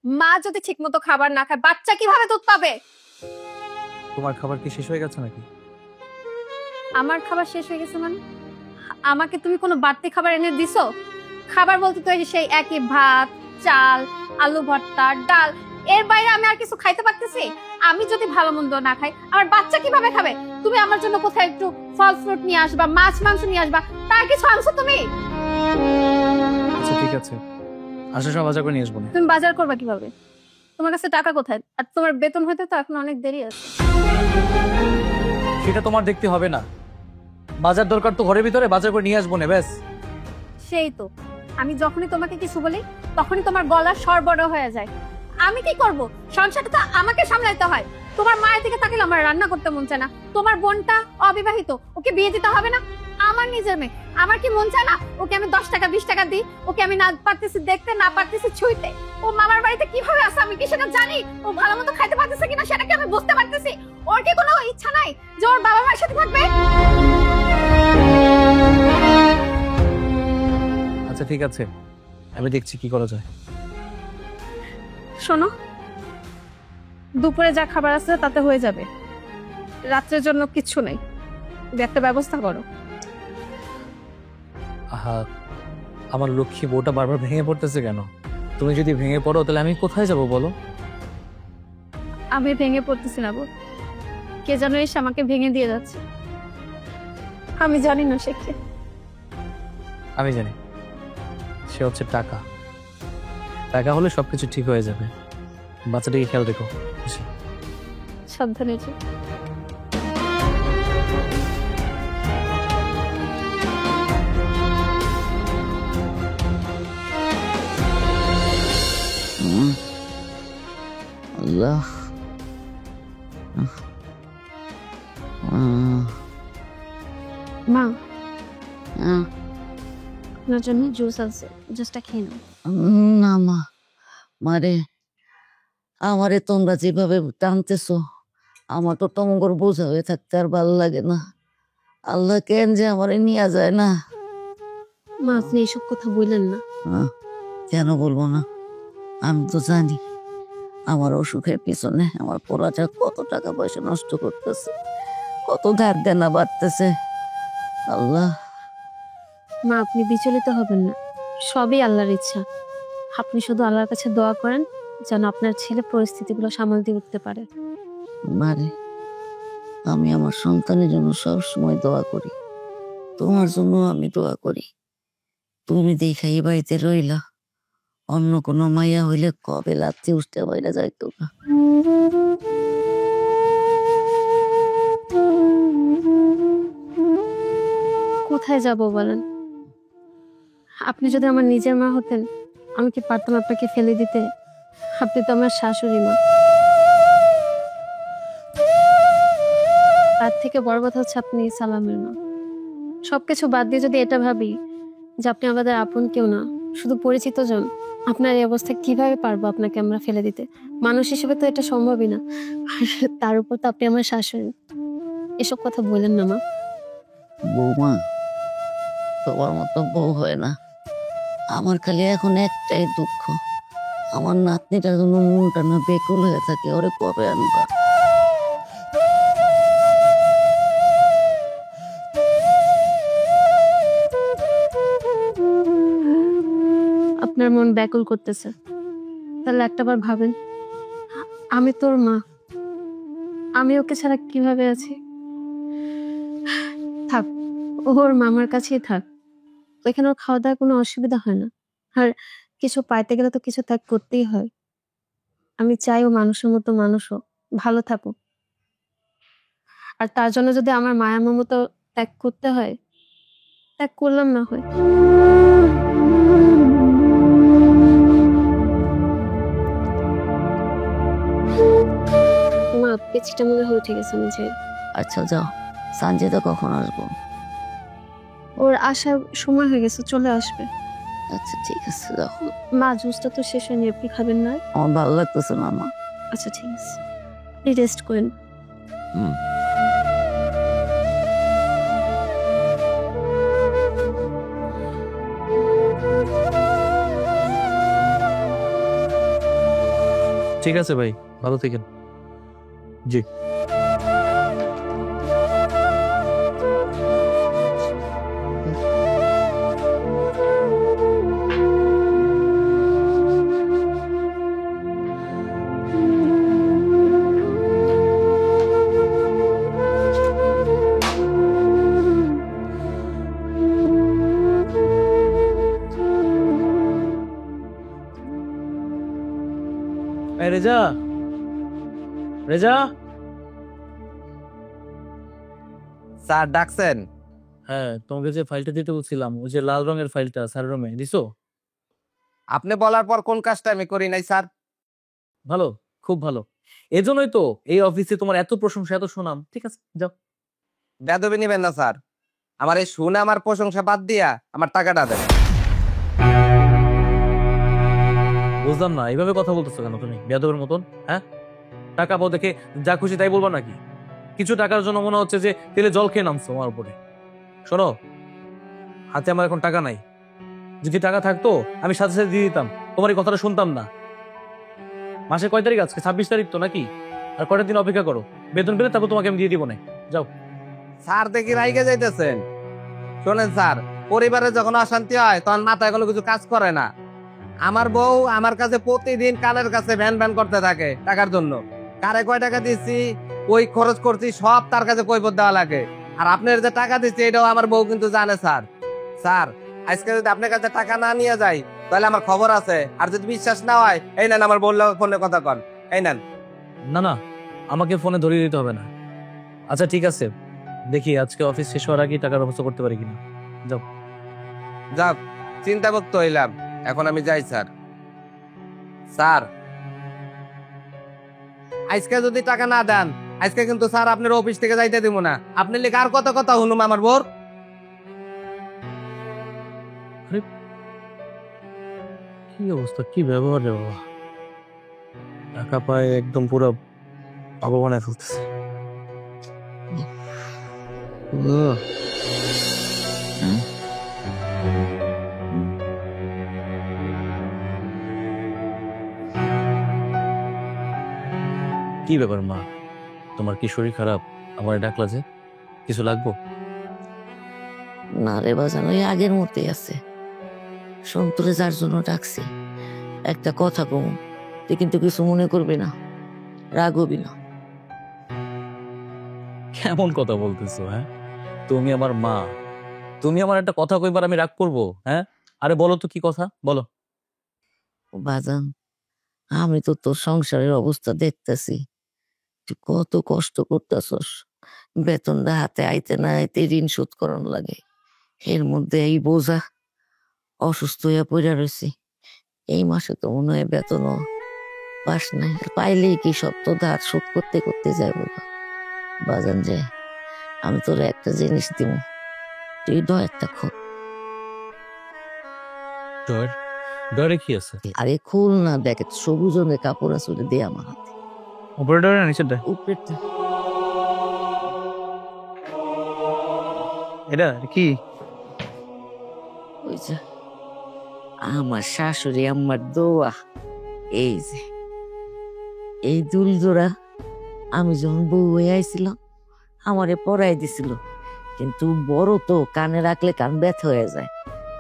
মা যদি ঠিকমতো খাবার না খায় বাচ্চা কিভাবে দুধ পাবে? তোমার খাবার কি শেষ হয়ে গেছে নাকি? আমার খাবার শেষ হয়ে গেছে মানে? আমাকে তুমি কোনো বাড়তি খাবার এনে দিছো? খাবার বলতে তো এই যে সেই একই ভাত, চাল, আলু ভর্তা, ডাল, এর বাইরে আমি আর কিছু খাইতে পারতেছি? আমি যদি ভালো মন্দ না খাই আমার বাচ্চা কিভাবে খাবে? তুমি আমার জন্য কোথায় একটু ফল ফ্রুট নিয়ে আসবা, মাছ মাংস নিয়ে আসবা, তার কিছু আনছো তুমি? আচ্ছা ঠিক আছে, আসার সময় বাজার করে নিয়ে আসবো না। তুমি বাজার করবা কিভাবে? তোমার কাছে টাকা কোথায়? আর তোমার বেতন হইতে তো এখন অনেক দেরি আছে। সেটা তোমার দেখতে হবে না, বাজার দরকার তো ঘরের ভিতরে, বাজার করে নিয়ে আসবো না ব্যাস। সেই তো, আমি যখনই তোমাকে কিছু বলি তখনই তোমার গলা সরবরাহ হয়ে যায়। আমি কি করব? সংসারটা তো আমাকে সামলাইতে হয়। তোমার মায়ের দিকে তাকালে আমার রান্না করতে মন চায় না। তোমার বোনটা অবিবাহিত, ওকে বিয়ে দিতে হবে না? আমার নিজের মেয়ে, আমার কি মন চায় না ওকে আমি 10 টাকা 20 টাকা দিই? ওকে আমি না পারতেছি দেখতে, না পারতেছি ছুঁইতে। ও মামার বাড়িতে কিভাবে আছে আমি কি সেটা জানি? ও ভালো মতো খাইতে পারতেছে কিনা সেটা কি আমি বুঝতে পারতেছি? ওর কি কোনো ইচ্ছা নাই যে ওর বাবা মায়ের সাথে থাকবে? আচ্ছা ঠিক আছে, আমি দেখছি কি করা যায়। শোনো, দুপুরে যা খাবার আছে তাতে হয়ে যাবে, রাত্রের জন্য কিচ্ছু নেই। একটা ব্যবস্থা করো। আহা, আমার লক্ষ্মী বউটা বারবার ভেঙে পড়তেছে কেন? তুমি যদি ভেঙে পড়ো তাহলে আমি কোথায় যাব বলো? আমি ভেঙে পড়তেছি না বল, কে যেন এসে আমাকে ভেঙে দিয়ে যাচ্ছে। আমি জানি না সে কে। আমি জানি, সে হচ্ছে টাকা। টাকা হলে সবকিছু ঠিক হয়ে যাবে। বাচ্চাটাকে খেয়াল রেখো। সাবধানে যেও। আল্লাহ, মা, আপনার জন্য জুস আছে, জুসটা খেয়ে নাও। না মা, মারে আমারে তোমরা যেভাবে টানতেছো আমার তো তোমার বোঝা হয়ে থাকতে আর ভালো লাগে না। আল্লাহ কেন যে আমারে নিয়ে যায় না। মা আপনি এসব কথা বললেন না। কেন বলবো না? আমি তো জানি আমার অসুখের পিছনে আমার পোড়াটা কত টাকা পয়সা নষ্ট করতেছে, কত ধার দেনা বাড়তেছে। আল্লাহ, মা আপনি বিচলিত হবেন না, সবই আল্লাহর ইচ্ছা। আপনি শুধু আল্লাহর কাছে দোয়া করেন যেন আপনার ছেলে পরিস্থিতিগুলো সামাল দিয়ে উঠতে পারে। মারে, আমি আমার সন্তানের জন্য সব সময় দোয়া করি, তোমার জন্য আমি দোয়া করি। তুমি দেখা এই বাড়িতে রইলা, অন্য কোনো মাইয়া হইলে কবে লাত্তি উঠতে বাইরে যাইতো না। কোথায় যাব বলেন? আপনি যদি আমার নিজের মা হতেন, আমি কি পারতাম আপনাকে ফেলে দিতে? আপনি তো আমার শাশুড়ি মা। তার থেকে বড় কথা হচ্ছে আপনি সালামের মা। সবকিছু বাদ দিয়ে যদি এটা ভাবি যে আপনি আমাদের আপন কেউ না, শুধু পরিচিত জন, আপনার এই অবস্থায় কিভাবে পারবো আপনাকে আমরা ফেলে দিতে? মানুষ হিসেবে তো এটা সম্ভবই না। আর তার উপর তো আপনি আমার শাশুড়ি। এসব কথা বললেন না মা। বৌমা, তোমার মতো বউ হয় না। আমার খালি এখন একটাই দুঃখ, আমার নাতনিটার জন্য মনটা না বেকুল হয়ে থাকে। ওরে কবে আনবা? আপনার মন ব্যাকুল করতেছে, তাহলে একটাবার ভাবেন, আমি তোর মা, আমি ওকে ছাড়া কিভাবে আছি? থাক, ওর মামার কাছেই থাক। ওইখানে ওর খাওয়া দাওয়ার কোনো অসুবিধা হয় না, আর কিছু পাইতে গেলে তো কিছু ত্যাগ করতেই হয়। আমি চাই ও মানুষের মতো মানুষ হোক, ভালো থাকুক। আর তার জন্য যদি আমার মায়া মমতা ত্যাগ করতে হয়, ত্যাগ করলাম না হয়। মা পেছিটা মনে হয় উঠে গেছে, আমি যাই। আচ্ছা যাও, সানজিদা কখন আসবো? ওর আসার সময় হয়ে গেছে, চলে আসবে। আচ্ছা ঠিক আছে, যাও। মা জুসটা তো শেষ হয়নি, আপনি খাবেন না? আমার ভালো লাগতেছে না মা। আচ্ছা ঠিক আছে, আপনি রেস্ট করেন। ঠিক আছে ভাই, ভালো থেকেন। জি। এই রেজা, রেজা। স্যার ডাকছেন? হ্যাঁ, তোমাকে যে ফাইলটা দিতে বলছিলাম, ওই যে লাল রঙের ফাইলটা স্যার রুমে দিছো? আপনি বলার পর কোন কাজটা আমি করি নাই স্যার? ভালো, খুব ভালো। এজন্যই তো এই অফিসে তোমার এত প্রশংসা, এত সুনাম। ঠিক আছে, যাও। বেদবি নিবেন না স্যার, আমার এই শুনে আমার প্রশংসা বাদ দিয়া আমার টাকাটা দেন। বুঝলাম না, এইভাবে কথা বলতেছো কেন তুমি বেয়াদবের মতন? হ্যাঁ, টাকা পাও দেখে যা খুশি তাই বলবা নাকি? কিছু টাকার জন্য মনে হচ্ছে যে তেলে জল খেয়ে নামছো আমার উপরে। শোনো, হাতে আমার এখন টাকা নাই। যদি টাকা থাকতো আমি সাথে সাথে দিয়ে দিতাম, তোমার এই কথাটা শুনতাম না। মাসে কয় তারিখ আজকে? 26 তারিখ তো নাকি? আর কয়টা দিন অপেক্ষা করো, বেতন পেলে তারপর তোমাকে আমি দিয়ে দিব না। যাও। স্যার দেখি রাইগে যাইতেছেন। শোনেন স্যার, পরিবারে যখন অশান্তি হয় তখন মাথায় কোনো কিছু কাজ করে না। আমার বউ আমার কাছে প্রতিদিন কানের কাছে ভ্যান ভ্যান করতে থাকে টাকার জন্য। কারে কয় টাকা দিচ্ছি, ওই খরচ করছি, সব তার কাছে কৈফিয়ত দেওয়া লাগে। আর আপনার যে টাকা দিচ্ছি এটাও আমার বউ কিন্তু জানে স্যার। স্যার, আজকে যদি আপনার কাছে টাকা না নিয়ে যাই তাহলে আমার খবর আছে। আর যদি বিশ্বাস না হয়, এই নেন আমার বললে ফোনে কথা কন, এই নেন। না না, আমাকে ফোনে ধরিয়ে দিতে হবে না। আচ্ছা ঠিক আছে, দেখি আজকে অফিস শেষ হওয়ার আগে টাকার ব্যবস্থা করতে পারি কিনা। যাও। যাক, চিন্তা করতে হইলাম, এখন আমি যাই স্যার। স্যার, আজকে যদি টাকা না দেন, আজকে কিন্তু স্যার আপনার অফিস থেকে যাইতে দিব না। আপনি লিখে আর কত কথা শুনুম আমার বোর। কি অবস্থা, কি ব্যবহার রে বাবা! টাকা পায় একদম পুরো পাগল বানায় ফেলতেছে। কি ব্যাপার মা, তোমার কি শরীর খারাপ? আমার ডাকলা যে, কিছু লাগবো? না রে বাজান, ওই আগের মতোই আছে। সন্তরে যার জন্য ডাকছি, একটা কথা কম, তুই কিন্তু কিছু মনে করবি না, রাগ হবি না। কেমন কথা বলতেছো? হ্যাঁ, তুমি আমার মা, তুমি আমার একটা কথা কইবার আমি রাগ করবো? হ্যাঁ, আরে বলো তো কি কথা, বলো। বাজান, আমি তো তোর সংসারের অবস্থা দেখতেছি, তুই কত কষ্ট করতেছস। বেতনটা হাতে আইতে না আইতে ঋণ শোধ করানো লাগে, এর মধ্যে এই বোঝা, অসুস্থ হইয়া পড়া রয়েছি। এই মাসে তো মনে হয় বেতনও পাস নাই, আর পাইলেই কি সব তো ধার শোধ করতে করতে যাবো। বাজান যে, আমি তোর একটা জিনিস দিব, তুই দয়াটা খোল। ডর, ডরে কি আছে? আরে খুল না, দেখ সবুজ রঙের কাপড় আছে, ওটা দে আমার হাতে। উপরে ডরে না নিচে ডরে? উপরেরটা। এটা কি? ওই যে আমার শাশুড়ি আমার দোয়া, এই যে এই দুল জোড়া আমি যখন বউ হয়ে আইছিলাম আমারে পরাই দিছিল, কিন্তু বড় তো, কানে রাখলে কান ব্যথা হয়ে যায়,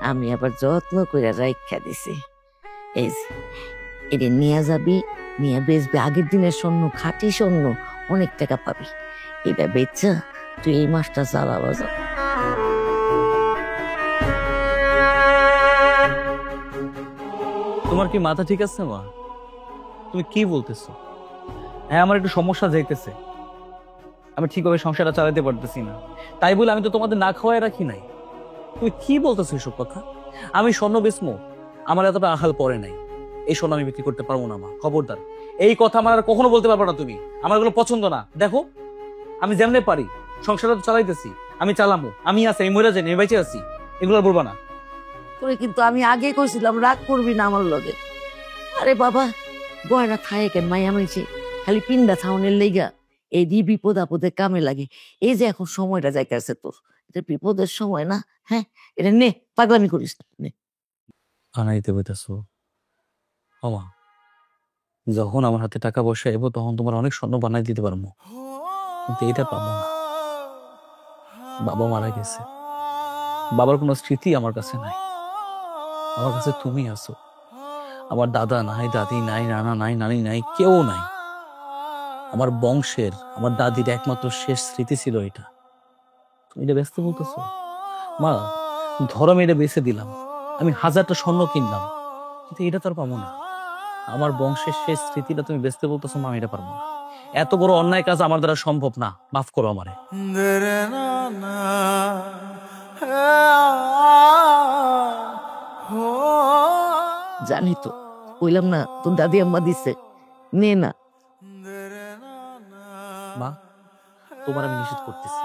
আমি আবার যত্ন করে রাইখা দিছি। এই যে এটা নিয়ে যাবি, নিয়ে বেচবি, আগের দিনের স্বর্ণ, খাঁটি স্বর্ণ, অনেক টাকা পাবি। এটা বেচা তুই এই মাসটা চালা বাজা। তোমার কি মাথা ঠিক আছে মা? তুমি কি বলতেছো? হ্যাঁ, আমার একটু সমস্যা যাইতেছে, আমি ঠিকভাবে সংসারটা চালাতে পারতেছি না, তাই বলে আমি তো তোমাদের না খাওয়াই রাখি নাই। তুমি কি বলতেছো এসব কথা? আমি স্বর্ণ বেচমো? আমার এতটা আহাল পরে নাই, এই স্বর্ণ আমি বিক্রি করতে পারবো না মা, খবরদার। এই কথা আমার আর কখনো বলতে পারবো না তুমি, আমার এগুলো পছন্দ না। দেখো, আমি যেমনে পারি সংসারটা তো চালাইতেছি, আমি চালামো, আমি আছি, আমি মরে যাই, আমি বেঁচে আছি, এগুলো আর বলবা না। তোরে কিন্তু আমি আগে কইছিলাম রাগ করবি না আমার লগে। আরে বাবা, গয়না খায় কেন মাইয়া মাইছে, খালি পিন্ডা ছাউনের লেগা, এই দিয়ে বিপদ আপদে কামে লাগে। এই যে এখন সময়টা যাইতেছে তোর, এটা বিপদের সময় না? হ্যাঁ, এটা নে, পাগলামি করিস না, নে। আনাইতে বইতেছো মা, যখন আমার হাতে টাকা পয়সা এবো তখন তোমার অনেক স্বর্ণ বানাই দিতে পারবো, কিন্তু এটা পাবো না। বাবা মারা গেছে, বাবার কোনো স্মৃতি আমার কাছে নাই, আমার কাছে তুমি আছো। আমার দাদা নাই, দাদি নাই, নানা নাই, নানি নাই, কেউ নাই। আমার বংশের, আমার দাদির একমাত্র শেষ স্মৃতি ছিল এটা। তুমি এটা ব্যস্ত বলতেছো মা? ধরো আমি এটা বেঁচে দিলাম, আমি 1000টা স্বর্ণ কিনলাম, কিন্তু এটা তো আর পাবো না। আমার বংশের শেষ স্মৃতিটা তুমি বেচতে বলতেছো মা, আমি এটা পারবো না। এত বড় অন্যায় কাজ আমার দ্বারা সম্ভব না, মাফ করো আমারে। জানি তো, কইলাম না তোর দাদি আম্মা দিছে, নে না। মা, তোমার আমি নিষেধ করতেছি,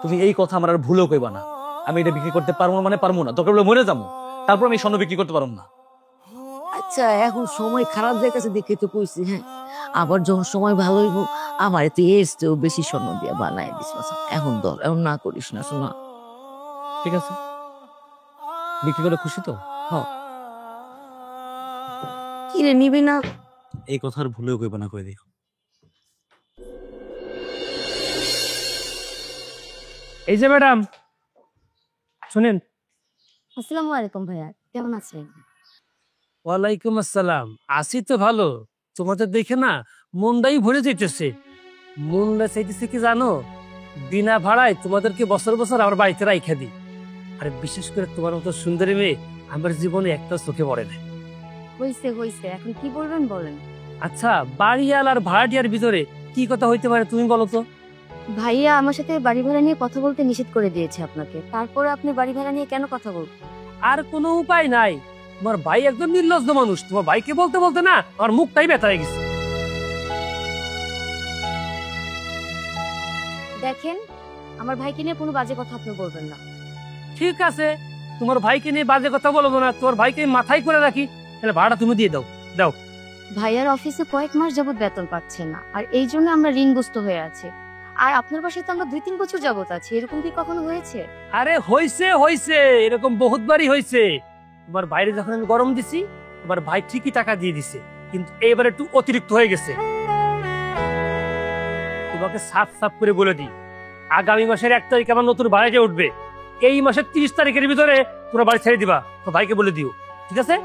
তুমি এই কথা আমার আর ভুলেও কইবা না। আমি এটা বিক্রি করতে পারবো না, মানে পারবো না, তোকে বলে মরে যাবো, তারপর আমি স্বর্ণ বিক্রি করতে পারবো না। আচ্ছা, এখন সময় খারাপ যাইতেছে দেখে তো কইছি, হ্যাঁ, আবার যখন সময় ভালো হইব আমার তো এর চেয়েও বেশি স্বর্ণ দিয়া বানাই দিস। এখন দর, এখন না করিস না, শোনা। ঠিক আছে, বিক্রি করে খুশি তো? কিরে নিবি না? এই কথা আর ভুলেও কইবা না, কই দিও। এই যে ম্যাডাম শুনেন। আসসালামু আলাইকুম ভাইয়া, কেমন আছেন? ওয়ালাইকুম আসসালাম, আসি তো ভালো। তোমাদের দেখে না মনটাই ভরে যেতেছে। মনটা চাইতেছে কি জানো, বিনা ভাড়ায় তোমাদেরকে বছর বছর আমার বাড়িতে রাইখা দিই। আর বিশেষ করে তোমার মতো সুন্দরী মেয়ে আমার জীবনে একটা চোখে পড়ে না। হইছে হইছে, এখন কি বলবেন বলেন। আচ্ছা, বাড়িয়াল আর ভাড়াটিয়ার ভিতরে কি কথা হইতে পারে তুমি বলো তো? ভাইয়া আমার সাথে বাড়ি ভাড়া নিয়ে কথা বলতে নিষেধ করে দিয়েছে আপনাকে, তারপরে আপনি বাড়ি ভাড়া নিয়ে কেন কথা বলবেন? আর কোনো উপায় নাই, তোমার ভাই একদম নির্লজ্জ মানুষ। তোমার ভাইকে বলতে বলতে না আমার মুখটাই ব্যথা হয়ে গেছে। দেখেন, আমার ভাইকে নিয়ে কোনো বাজে কথা আপনি বলবেন না। ঠিক আছে, তোমার ভাইকে নিয়ে বাজে কথা বলবো না, তোমার ভাইকে মাথায় করে রাখি, তাহলে ভাড়া তুমি দিয়ে দাও। দাও। ভাইয়ার অফিসে কয়েক মাস যাবত বেতন পাচ্ছে না, আর এই জন্য আমরা ঋণগ্রস্ত হয়ে আছি। আর আপনার বাসায় তো আমরা 2-3 বছর যাবত আছি, এরকম কি কখনো হয়েছে? আরে হইছে হইছে, এরকম বহুতবারই হয়েছে। তোমার বাইরে যখন আমি গরম দিছি, তোমার ভাই ঠিকই টাকা দিয়ে দিছে, কিন্তু এবার একটু অতিরিক্ত হয়ে গেছে। তোমাকে সাফ সাফ করে বলে দিই, আগামী মাসের 1 তারিখ আমার নতুন বাড়িতে উঠবে। এই মাসের 30 তারিখের ভিতরে তোমরা বাড়ি ছেড়ে দিবা। তো ভাইকে বলে দিও, ঠিক আছে?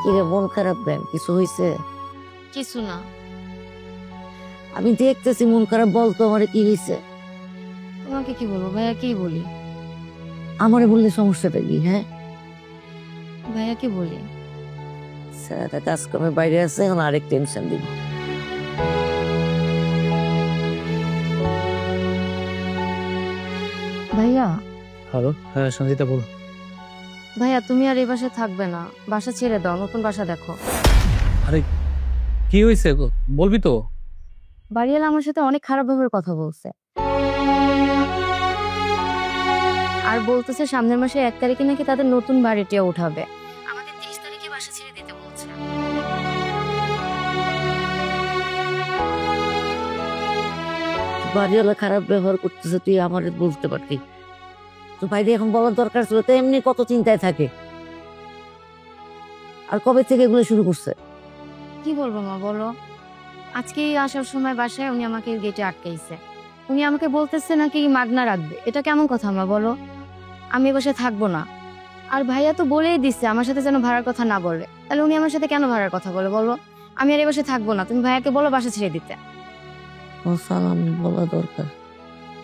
কিরে মন খারাপ কেন? কিছু হয়েছে? কিছু না। আমি দেখতেছি মন খারাপ, বলতো আমারে কি হয়েছে? তোমাকে কি বলবো ভাইয়া, কি বলি? আমারে বললে সমস্যাটা কি? হ্যাঁ, ভাইয়া কি বলি? স্যারটা কাজকর্মে বাইরে আছে, এখন আরেক টেনশন দিব। ভাইয়া, হ্যালো, হ্যাঁ সঞ্জিতা বলো। ভাইয়া তুমি আর এই বাসায় থাকবে না, বাসা ছেড়ে দাও, নতুন বাসা দেখো। আরে কি হয়েছে বলবি তো? বাড়িওয়ালা আমার সাথে অনেক খারাপ ভাবে কথা বলছে, আর বলতেছে সামনের মাসে 1 তারিখে নাকি তাদের নতুন বাড়িটা উঠাবে, আমাদের 30 তারিখে বাসা ছেড়ে দিতে বলছে। বাড়িওয়ালা খারাপ ব্যবহার করতেছে, তুই আমারে বলতে পারতি তো। বাইরে এখন বলার দরকার ছিল, তো এমনি কত চিন্তায় থাকে। আর কবে থেকে এগুলো শুরু করছে? কি বলবো মা বলো, আজকে আসার সময় বাসায় উনি আমাকে গেটে আটকাইছে। উনি আমাকে বলতেছে নাকি মাগনা রাখবে। এটা কেমন কথা মা বলো? আমি এ বাসায় থাকবো না। আর ভাইয়া তো বলেই দিচ্ছে আমার সাথে যেন ভাড়ার কথা না বলে, তাহলে উনি আমার সাথে কেন ভাড়ার কথা বলে বলো? আমি আর এ বাসায় থাকবো না, তুমি ভাইয়াকে বলো বাসা ছেড়ে দিতে। ও সালাম বলা দরকার,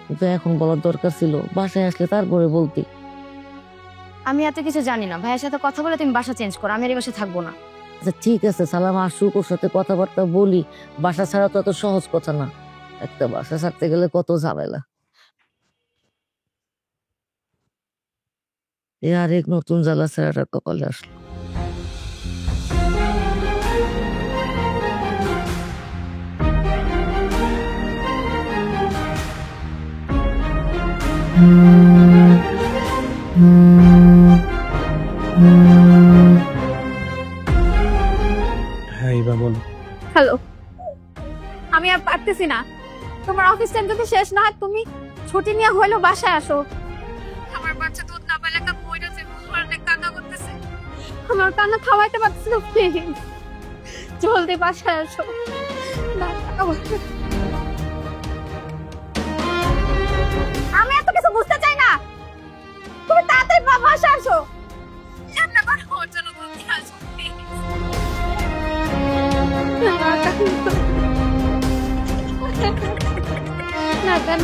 কিন্তু এখন বলার দরকার ছিল, বাসায় আসলে তারপরে বলতি। আমি এত কিছু জানি না, ভাইয়ের সাথে কথা বলে তুমি বাসা চেঞ্জ করো, আমি আর এ বাসায় থাকবো না। আচ্ছা ঠিক আছে, সালাম আসুক, ওর সাথে কথাবার্তা বলি। বাসা ছাড়া তো এত সহজ কথা না, একটা বাসা ছাড়তে গেলে কত ঝামেলা। এ আরেক নতুন জ্বালা ছেড়াটা কপালে আসলো। হ্যাঁ এবার বলো। হ্যালো, আমি আর পারতেছি না। তোমার অফিস টাইম যদি শেষ না হয় তুমি ছুটি নিয়ে হইলো বাসায় আসো। আমার বাচ্চা দুধ না পেলে একটা বইটা যে অনেক কান্না করতেছে, আমার কান্না থামাইতে পারতেছি না। প্লিজ জলদি বাসায় আসো। আমি এত কিছু বুঝতে চাই না, তুমি তাড়াতাড়ি বাসায় আসো। রান্না কর ওর জন্য দুধ নিয়ে আসো প্লিজ। না কেন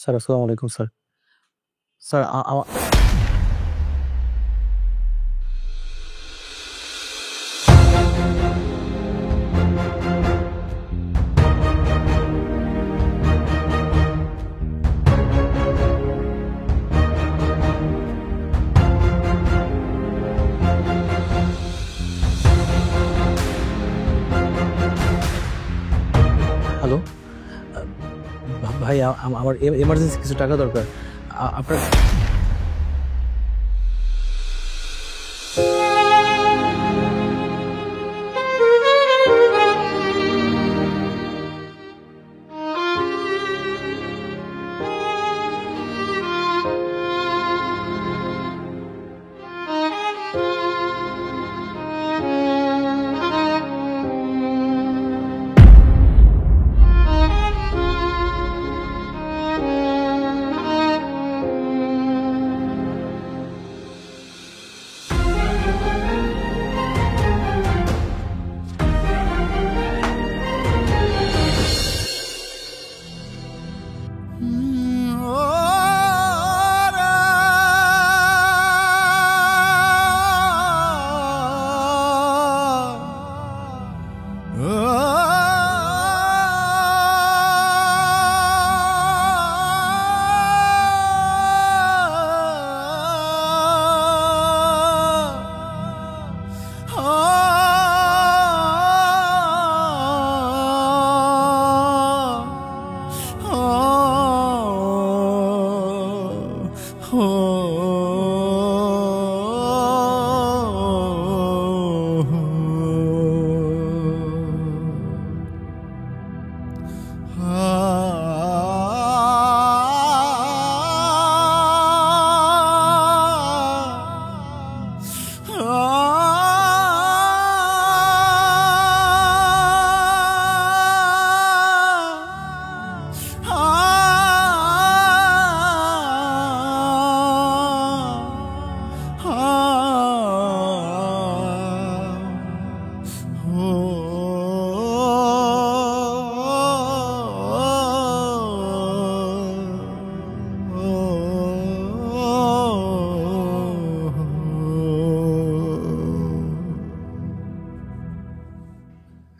স্যার আসসালামু আলাইকুম স্যার। স্যার আমার হ্যালো ভাই, আমার এমার্জেন্সি কিছু টাকা দরকার। আপনার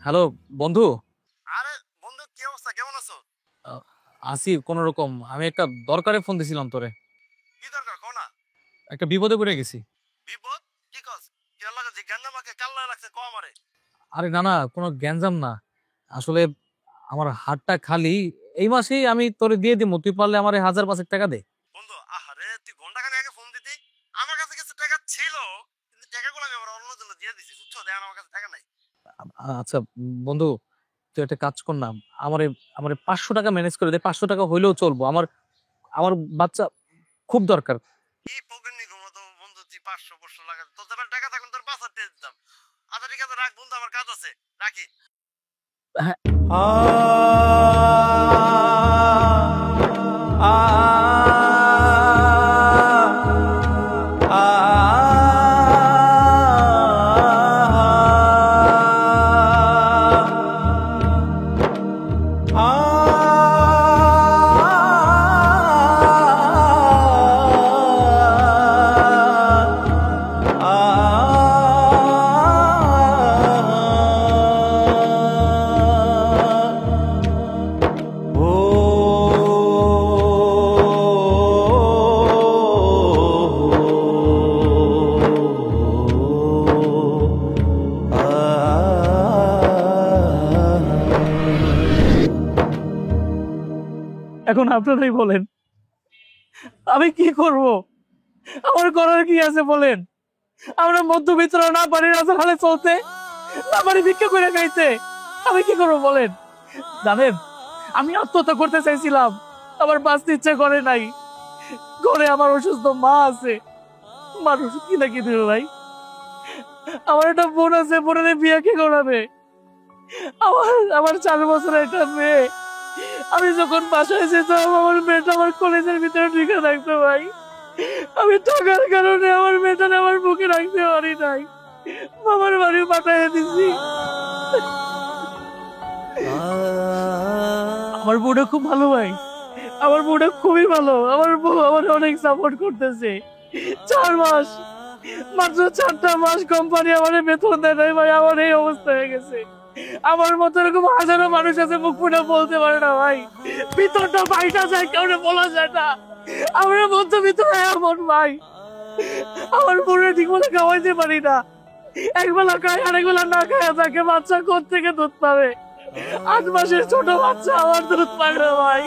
হ্যালো বন্ধু। আরে বন্ধু, কি অবস্থা, কেমন আছো? আসি কোন রকম। আমি একটা দরকারে ফোন দিছিলাম তোরে। কি দরকার কও না? একটা বিপদে পড়ে গেছি। বিপদ? কি কস? কি লাগা যে গান্না মাকে কাল্লা লাগছে কও আমারে। আরে না না, কোনো গ্যাঞ্জাম না। আসলে আমার হাতটা খালি। এই মাসেই আমি তোরে দিয়ে দিব, তুই পারলে আমার 1,000-5,000 টাকা দে। বন্ধু আহারে, তুই ঘন্টাখানেক আগে ফোন দিতি। আমার কাছে কিছু টাকা ছিল, কিন্তু টাকাগুলো আমি আবার অন্য জন্য দিয়ে দিছি, বুঝছো? দেখেন আমার কাছে টাকা নাই। আচ্ছা বন্ধু, তুই একটা কাজ কর না, আমারে আমারে 500 টাকা ম্যানেজ করে দে। 500 টাকা হইলেও চলবো। আমার আমার বাচ্চা খুব দরকার। কি পকেটনি ঘুমো বন্ধু, তুই 500 লাগা তোর যাবার টাকা থাকুন তোর 5,000 দিয়ে দিতাম। আচ্ছা ঠিক আছে, রাখ বন্ধু, আমার কাজ আছে, রাখি। এখন আপনারাই বলেন আমি কি করব? আমার করার কি আছে বলেন? আমরা মধ্যবিত্ত না পারি রাজার হালে চলতে, না পারি ভিক্ষা করে খাইতে। আমি কি করবো বলেন? জানেন, আমি আত্মহত্যা করতে চাইছিলাম, আমার বাঁচতে ইচ্ছা করে নাই। ঘরে আমার অসুস্থ মা আছে, মার ওষুধ কিনা কি দেবে ভাই? আমার একটা বোন আছে, বোনের বিয়ে কে করাবে? আমার আমার 4 বছরের একটা মেয়ে। আমি যখন বাসায় যেতাম, আমার মেয়েটা আমার কলেজের ভিতরে ঢুকে থাকতো ভাই। আমি টাকার কারণে আমার মেয়েটা আমার বুকে রাখতে পারি নাই, মামার বাড়ি পাঠিয়ে দিছি। আমার বউটা খুব ভালো ভাই, আমার বউটা খুবই ভালো। আমার বউ আমার অনেক সাপোর্ট করতেছে। 4 মাস, মাত্র 4টা মাস কোম্পানি আমার বেতন দেয় নাই ভাই। আমার এই অবস্থা হয়ে গেছে। আমার মতো এরকম হাজারো মানুষ আছে, মুখ ফুটে বলতে পারে না ভাই। ভিতরটা বাইটা যায়, কাউরে বলা যায় না। আমরা মধ্যবিত্ত এমন ভাই, আমার বোনের ঠিক মতো খাওয়াইতে পারি না। একবেলা খায়, আরেকবেলা না খায় থাকে। বাচ্চা কোত্থেকে দুধ পাবে? 8 মাসের ছোট বাচ্চা আমার দুধ পায় না ভাই।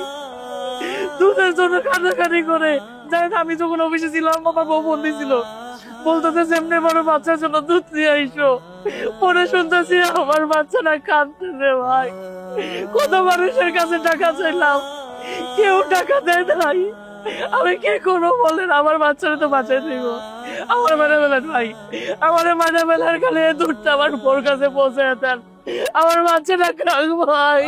দুধের জন্য কান্নাকাটি করে। জানেন, আমি যখন অফিসে ছিলাম, আমার বউ ফোন দিয়েছিল, বলতেছে যেমনি বড় বাচ্চার জন্য দুধ নিয়ে আইসো। পরে শুনতেছি আমার বাচ্চাটা কাঁদতেছে ভাই। কত মানুষের কাছে টাকা চাইলাম, কেউ টাকা দেয় নাই। আমি কি করবো বলেন? আমার বাচ্চারা তো বাঁচাই দিব। আমার মানে বলেন ভাই, আমার মানে বেলার খালি দুধটা আমার বোর কাছে পৌঁছে দেন, আমার বাচ্চাটা কাক ভাই।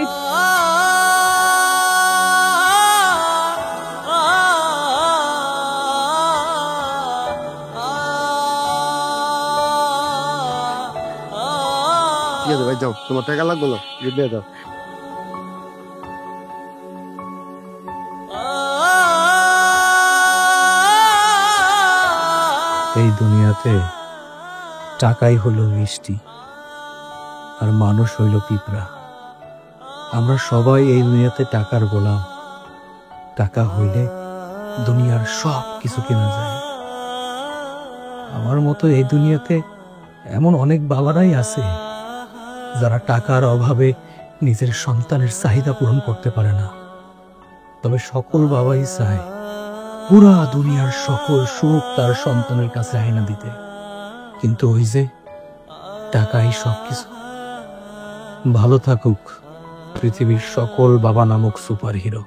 ঠিক আছে ভাই, যাও, তোমার টাকা লাগবে না, দিয়ে দাও। এই দুনিয়াতে টাকাই হলো মিষ্টি, আর মানুষ হইল পিঁপড়া। আমরা সবাই এই দুনিয়াতে টাকার গোলাম। টাকা হইলে দুনিয়ার সব কিছু কেনা যায়। আমার মতো এই দুনিয়াতে এমন অনেক বাবারাই আছে যারা টাকার অভাবে নিজের সন্তানের চাহিদা পূরণ করতে পারে না। তবে সকল বাবাই চায় পুরা দুনিয়ার সকল সুখ তার সন্তানের কাছে আয়না দিতে। কিন্তু ওই যে টাকাই সবকিছু। ভালো থাকুক পৃথিবীর সকল বাবা নামক সুপার হিরো।